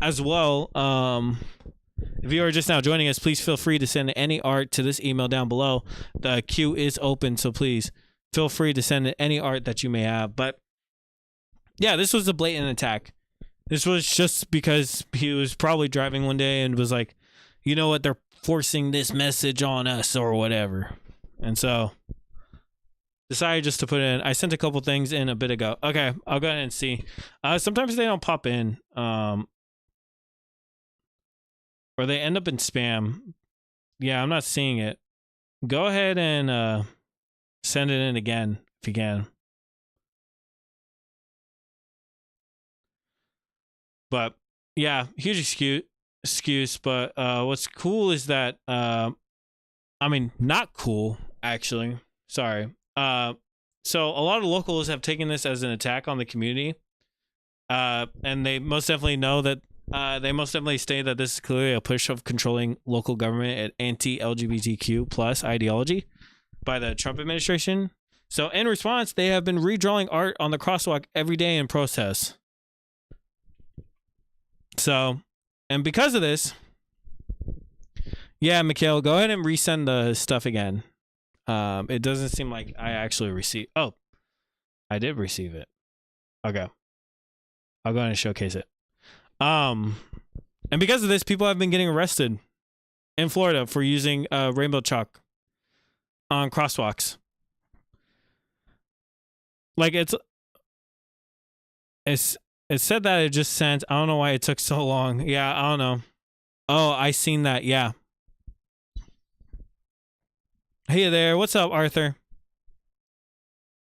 as well, if you are just now joining us, please feel free to send any art to this email down below. The queue is open, so please feel free to send any art that you may have. But yeah, this was a blatant attack. This was just because he was probably driving one day and was like, you know what, they're forcing this message on us or whatever. And so decided just to put in. I sent a couple things in a bit ago. Okay, I'll go ahead and see. Sometimes they don't pop in. Or they end up in spam. Yeah, I'm not seeing it. Go ahead and send it in again if you can. But yeah, huge excuse. But what's cool is that not cool actually. Sorry. So a lot of locals have taken this as an attack on the community. And they most definitely know that they most definitely state that this is clearly a push of controlling local government and anti-LGBTQ plus ideology by the Trump administration. So in response, they have been redrawing art on the crosswalk every day in protest. So, and because of this, yeah, Mikhail, go ahead and resend the stuff again. It doesn't seem like I actually received. Oh, I did receive it. Okay. I'll go ahead and showcase it. And because of this, people have been getting arrested in Florida for using rainbow chalk on crosswalks. Like it said that it just sent. I don't know why it took so long. Yeah, I don't know. Oh, I seen that. Yeah. Hey there. What's up, Arthur?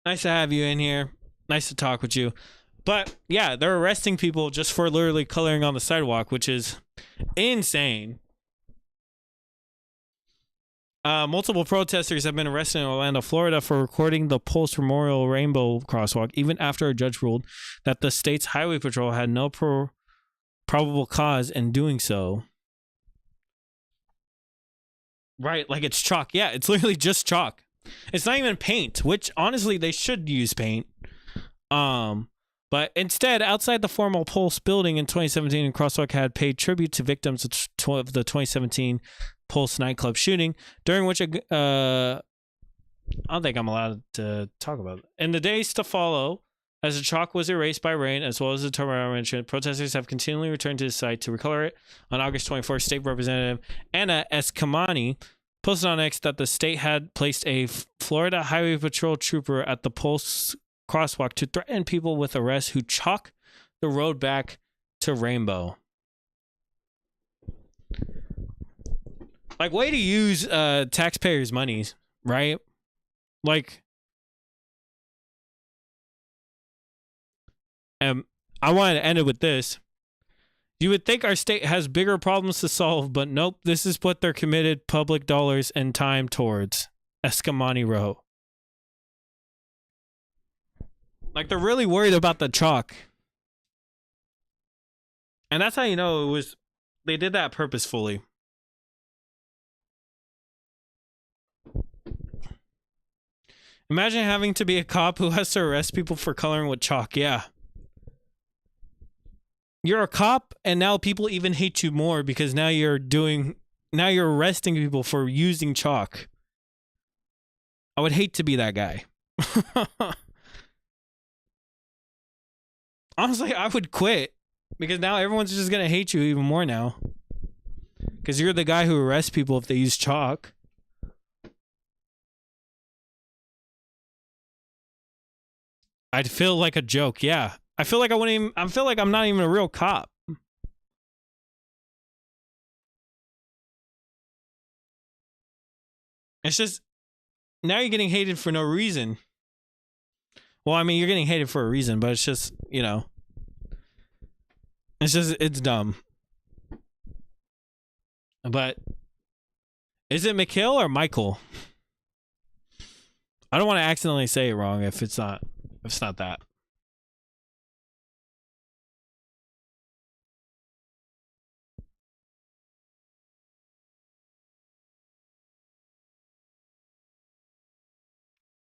Nice to have you in here. Nice to talk with you. But yeah, they're arresting people just for literally coloring on the sidewalk, which is insane. Multiple protesters have been arrested in Orlando, Florida for recording the Pulse Memorial Rainbow Crosswalk, even after a judge ruled that the state's highway patrol had no probable cause in doing so. Right, like it's chalk. Yeah, it's literally just chalk. It's not even paint, which honestly they should use paint. But instead, outside the formal Pulse building in 2017, Crosswalk had paid tribute to victims of the 2017 Pulse nightclub shooting, during which I don't think I'm allowed to talk about it. In the days to follow, as the chalk was erased by rain, as well as the tornado, protesters have continually returned to the site to recolor it. On August 24th, State Representative Anna Eskamani posted on X that the state had placed a Florida Highway Patrol trooper at the Pulse crosswalk to threaten people with arrest who chalk the road back to rainbow. Like, way to use taxpayers' monies, right? Like, I wanted to end it with this. You would think our state has bigger problems to solve, but nope, this is what they're committed public dollars and time towards. Eskamani wrote. Like, they're really worried about the chalk. And that's how you know they did that purposefully. Imagine having to be a cop who has to arrest people for coloring with chalk. Yeah. You're a cop, and now people even hate you more because now you're arresting people for using chalk. I would hate to be that guy. Honestly, I would quit because now everyone's just going to hate you even more now. Because you're the guy who arrests people if they use chalk. I'd feel like a joke, yeah. I feel like I feel like I'm not even a real cop. It's just, now you're getting hated for no reason. Well, I mean, you're getting hated for a reason, but it's just, you know. It's dumb. But, is it Mikhail or Michael? I don't want to accidentally say it wrong if it's not that.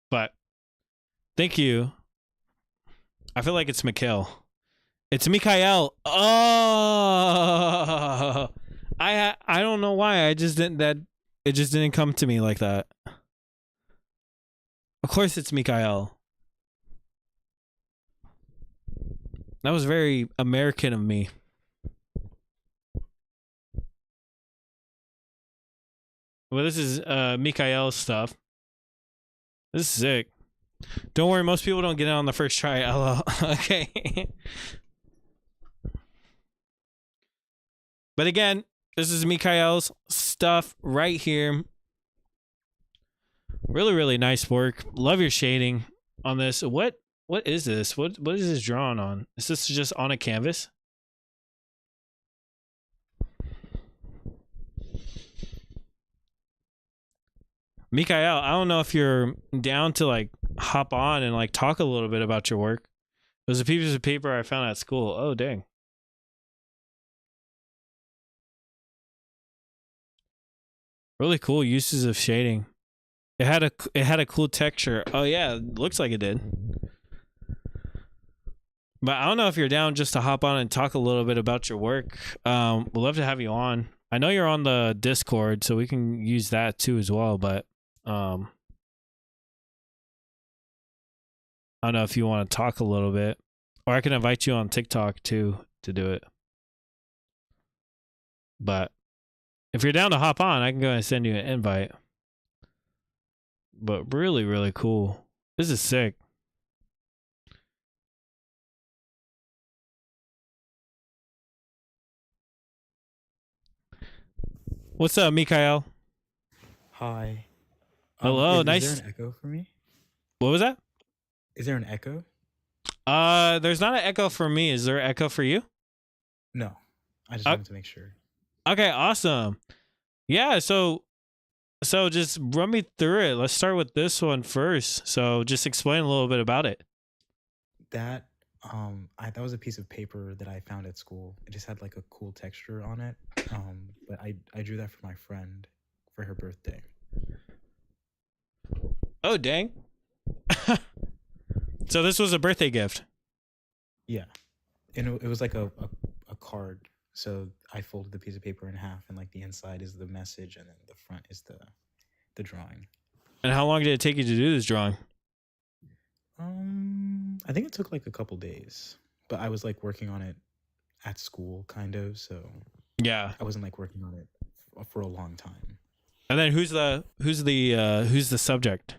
But thank you. I feel like it's Mikhail. It's Mikhail. Oh, I don't know why. It just didn't come to me like that. Of course it's Mikhail. That was very American of me. Well, this is Mikhail's stuff. This is sick. Don't worry, most people don't get it on the first try. LOL. Okay. But again, this is Mikhail's stuff right here. Really, really nice work. Love your shading on this. What is this? What is this drawn on? Is this just on a canvas? Mikael, I don't know if you're down to like hop on and like talk a little bit about your work. It was a piece of paper I found at school. Oh, dang. Really cool uses of shading. It had a cool texture. Oh yeah, looks like it did. But I don't know if you're down just to hop on and talk a little bit about your work. We'd love to have you on. I know you're on the Discord, so we can use that too as well. But I don't know if you want to talk a little bit, or I can invite you on TikTok too to do it. But if you're down to hop on, I can go and send you an invite. But really, really cool. This is sick. What's up, Mikael? Hi. Hello, nice. Is there an echo for me? What was that? Is there an echo? There's not an echo for me. Is there an echo for you? No. I just wanted to make sure. Okay, awesome. Yeah, so just run me through it. Let's start with this one first. So just explain a little bit about it. That that was a piece of paper that I found at school. It just had like a cool texture on it. But I drew that for my friend for her birthday. Oh, dang. So this was a birthday gift. Yeah. And it was like a card. So I folded the piece of paper in half, and like the inside is the message, and then the front is the drawing. And how long did it take you to do this drawing? I think it took like a couple days, but I was like working on it at school, kind of. So Yeah. I wasn't like working on it for a long time. And then who's the subject?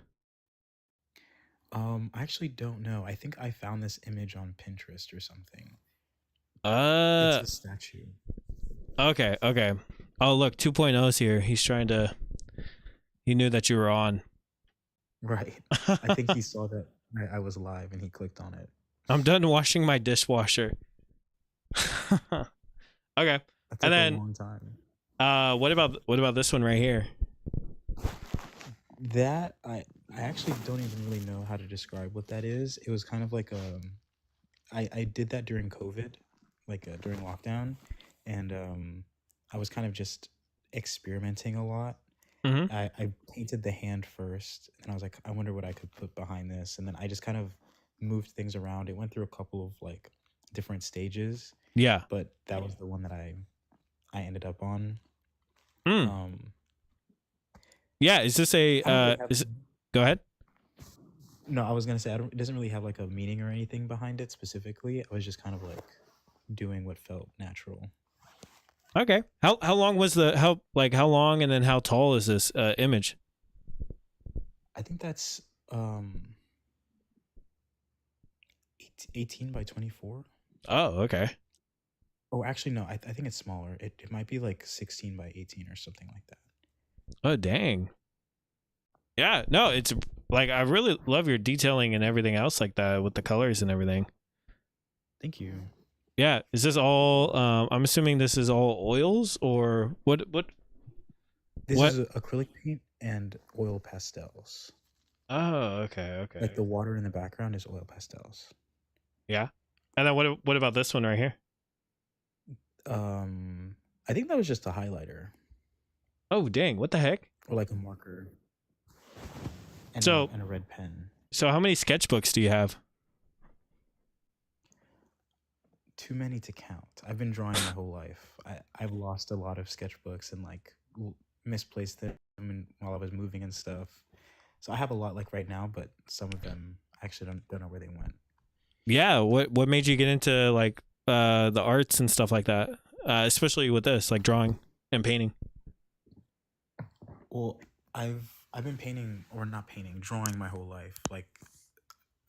I actually don't know. I think I found this image on Pinterest or something. It's a statue. Okay. Oh, look, 2.0's here. He knew that you were on. Right. I think he saw that I was live and he clicked on it. I'm done washing my dishwasher. Okay. That took And then a long time. what about this one right here? That I actually don't even really know how to describe what that is. It was kind of like I did that during COVID, like during lockdown, and I was kind of just experimenting a lot. Mhm. I painted the hand first, and I was like, I wonder what I could put behind this, and then I just kind of moved things around. It went through a couple of like different stages, Yeah. but that was the one that I ended up on. Mm. Yeah, is this a I don't really have- go ahead? No, I was gonna say it doesn't really have like a meaning or anything behind it specifically. I was just kind of like doing what felt natural. Okay. How long was how long and then how tall is this image? I think that's 18 by 24. Oh, okay. Oh, actually no, I think it's smaller. It might be like 16 by 18 or something like that. Oh, dang. Yeah, no, it's like I really love your detailing and everything else like that with the colors and everything. Thank you. Yeah, is this all I'm assuming this is all oils or what This What? is acrylic paint and oil pastels. Oh, okay. Like the water in the background is oil pastels. Yeah. And then what about this one right here? I think that was just a highlighter Oh, dang. What the heck? or like a marker. And So- and a red pen. So how many sketchbooks do you have? Too many to count. I've been drawing my whole life. I've lost a lot of sketchbooks and like misplaced them while I was moving and stuff. So I have a lot like right now, but some of them I actually don't know where they went. Yeah, what made you get into like the arts and stuff like that? Especially with this, like drawing and painting. Well, I've been painting or not painting, drawing my whole life. Like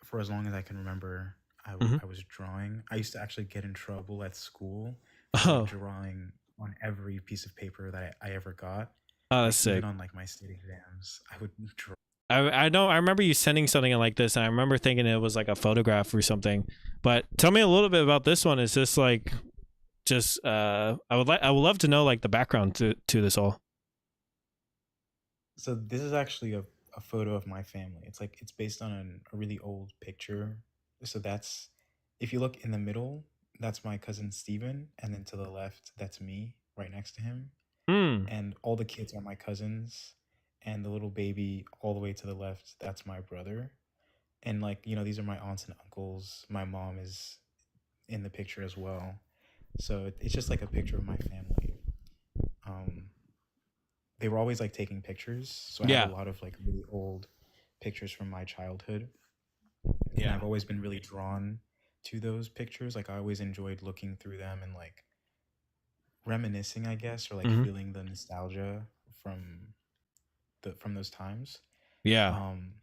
for as long as I can remember, I was drawing. I used to actually get in trouble at school for Oh, drawing on every piece of paper that I ever got. oh, that's Even sick. on like my state exams, I would draw. I know I remember you sending something like this, and I remember thinking it was like a photograph or something. But tell me a little bit about this one. Is this like just I would love to know like the background to this all. So this is actually a photo of my family. It's like it's based on a really old picture. So that's if you look in the middle, that's my cousin Steven, and then to the left, that's me right next to him. Hmm. And all the kids are my cousins, and the little baby all the way to the left, that's my brother. And like, these are my aunts and uncles. My mom is in the picture as well. So it's just like a picture of my family. Um, they were always like taking pictures, so I Yeah. have a lot of like really old pictures from my childhood. And Yeah. I've always been really drawn to those pictures. Like I always enjoyed looking through them and like reminiscing, I guess, or like Mhm. feeling the nostalgia from those times. Yeah. Um,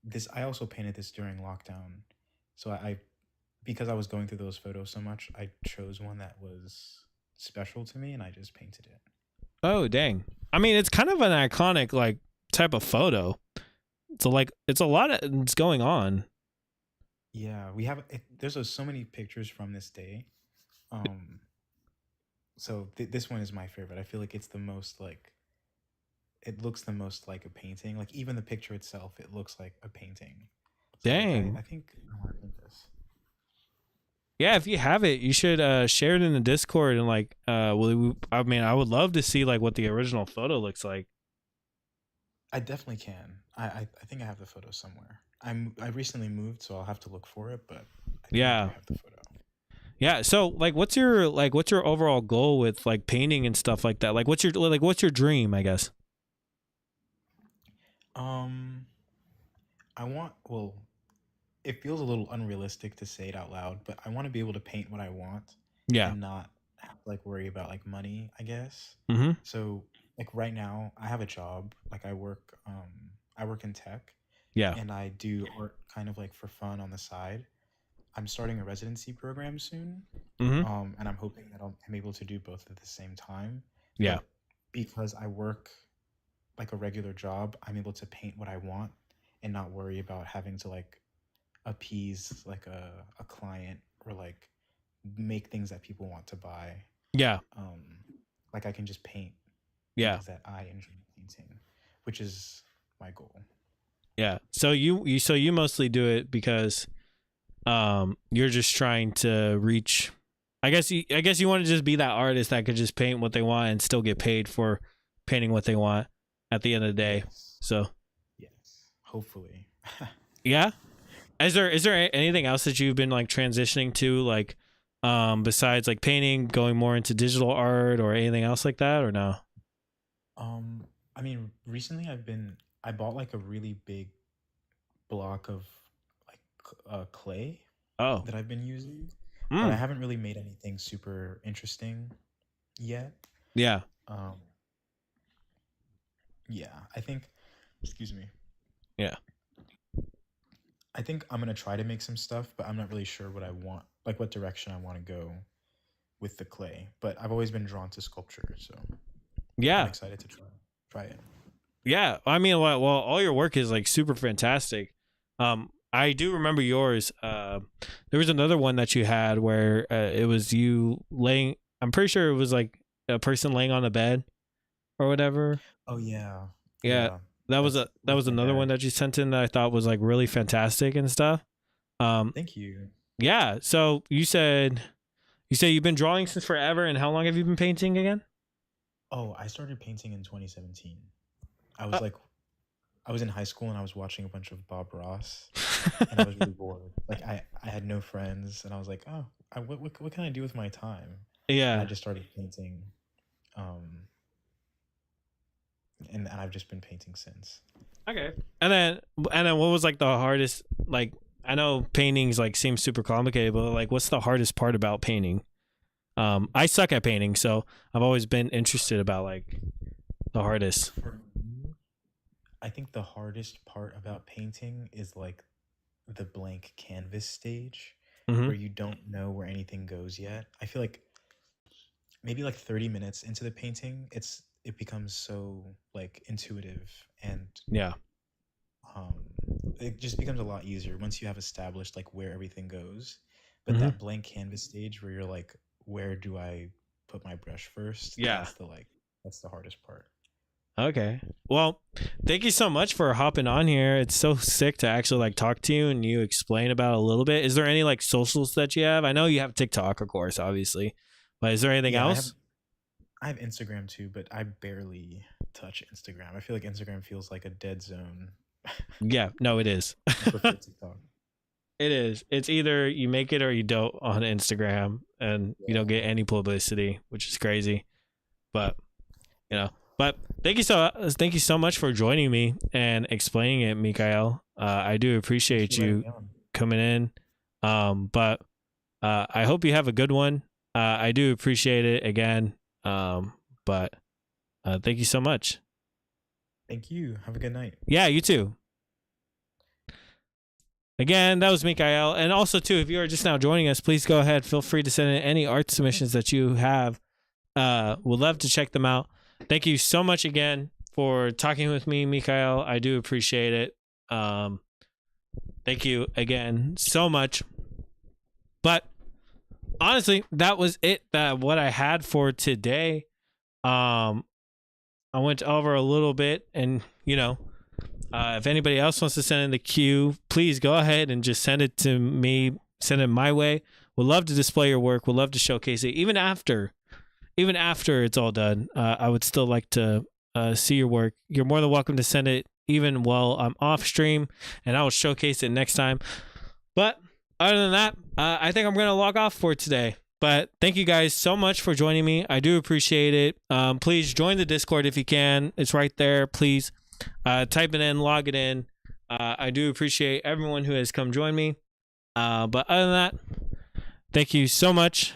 this I also painted this during lockdown, so because I was going through those photos so much, I chose one that was special to me, and I just painted it. Oh, dang. I mean, it's kind of an iconic like type of photo. So like it's a lot of it's going on. Yeah, we have there's so many pictures from this day. Um, so this one is my favorite. I feel like it's the most like it looks the most like a painting. Like even the picture itself, it looks like a painting. So like, Dang. I think I want to paint this. Yeah, if you have it, you should share it in the Discord and like I mean, I would love to see like what the original photo looks like. I definitely can. I think I have the photo somewhere. I recently moved, so I'll have to look for it. But I think Yeah. I have the photo. Yeah, so like what's your overall goal with like painting and stuff like that? Like what's your dream, I guess? Um, well, it feels a little unrealistic to say it out loud, but I want to be able to paint what I want Yeah. and not have to like worry about like money, I guess. Mhm. So like right now, I have a job. Like I work in tech, Yeah. and I do art kind of like for fun on the side. I'm starting a residency program soon, Mhm. and I'm hoping that I'm able to do both at the same time. Yeah. But because I work like a regular job, I'm able to paint what I want and not worry about having to like appease like a client or like make things that people want to buy. Yeah. Like I can just paint Yeah. things that I enjoy painting, which is my goal. Yeah. So you mostly do it because you're just trying to reach I guess you want to just be that artist that could just paint what they want and still get paid for painting what they want at the end of the day. Yes. So, Yes. Hopefully. yeah. Is there anything else that you've been like transitioning to like besides like painting, going more into digital art or anything else like that or no? I mean, recently I bought like a really big block of like clay Oh. that I've been using, but I haven't really made anything super interesting yet. Yeah. Yeah, I think, excuse me. Yeah. I think I'm gonna try to make some stuff, but I'm not really sure what I want, like what direction I want to go with the clay. But I've always been drawn to sculpture, so I'm Yeah. excited to try it. Yeah. I mean, well, all your work is like super fantastic. I do remember yours. There was another one that you had where it was you laying. I'm pretty sure it was like a person laying on a bed or whatever. Oh yeah, Yeah. That was That's that was with my another one dad. that you sent in that I thought was like really fantastic and stuff. Thank you. Yeah. So you said you've been drawing since forever, and how long have you been painting again? Oh, I started painting in 2017. I Uh, was like, I was in high school and I was watching a bunch of Bob Ross, and I was really bored. Like I had no friends, and I was like, oh, what can I do with my time? And I Yeah. just started painting, um, and I've just been painting since. Okay. And then what was like the hardest like I know paintings like seem super complicated, but like what's the hardest part about painting? I suck at painting, so I've always been interested about like the hardest. For me, I think the hardest part about painting is like the blank canvas stage Mhm. where you don't know where anything goes yet. I feel like maybe like 30 minutes into the painting, it becomes so like intuitive, and Yeah. um it just becomes a lot easier once you have established like where everything goes. But Mhm. that blank canvas stage where you're like, where do I put my brush first? Yeah. That's the hardest part. Okay. Well, thank you so much for hopping on here. It's so sick to actually like talk to you and you explain about it a little bit. Is there any like socials that you have? I know you have TikTok, of course, obviously, but is there anything Yeah, else? I have Instagram too, but I barely touch Instagram. I feel like Instagram feels like a dead zone. Yeah, no, it is. I prefer TikTok. It is. It's either you make it or you don't on Instagram, and you don't get any publicity, which is crazy. But but thank you so much for joining me and explaining it, Mikael. I do appreciate Thanks for letting you me on. coming in. But I hope you have a good one. I do appreciate it again. But thank you so much. Thank you. Have a good night. Yeah, you too. Again, that was Mikael. And also, too, if you are just now joining us, please go ahead. Feel free to send in any art submissions that you have. We'd love to check them out. Thank you so much again for talking with me, Mikael. I do appreciate it. Thank you again so much. But honestly, that was it. What I had for today. I went over a little bit, and if anybody else wants to send in the queue, please go ahead and just send it to me. Send it my way. We'd love to display your work. We'd love to showcase it. Even after it's all done, I would still like to see your work. You're more than welcome to send it even while I'm off stream, and I will showcase it next time. But other than that, I think I'm going to log off for today. But thank you guys so much for joining me. I do appreciate it. Please join the Discord if you can. It's right there. Please type it in, log it in. I do appreciate everyone who has come join me. But other than that, thank you so much.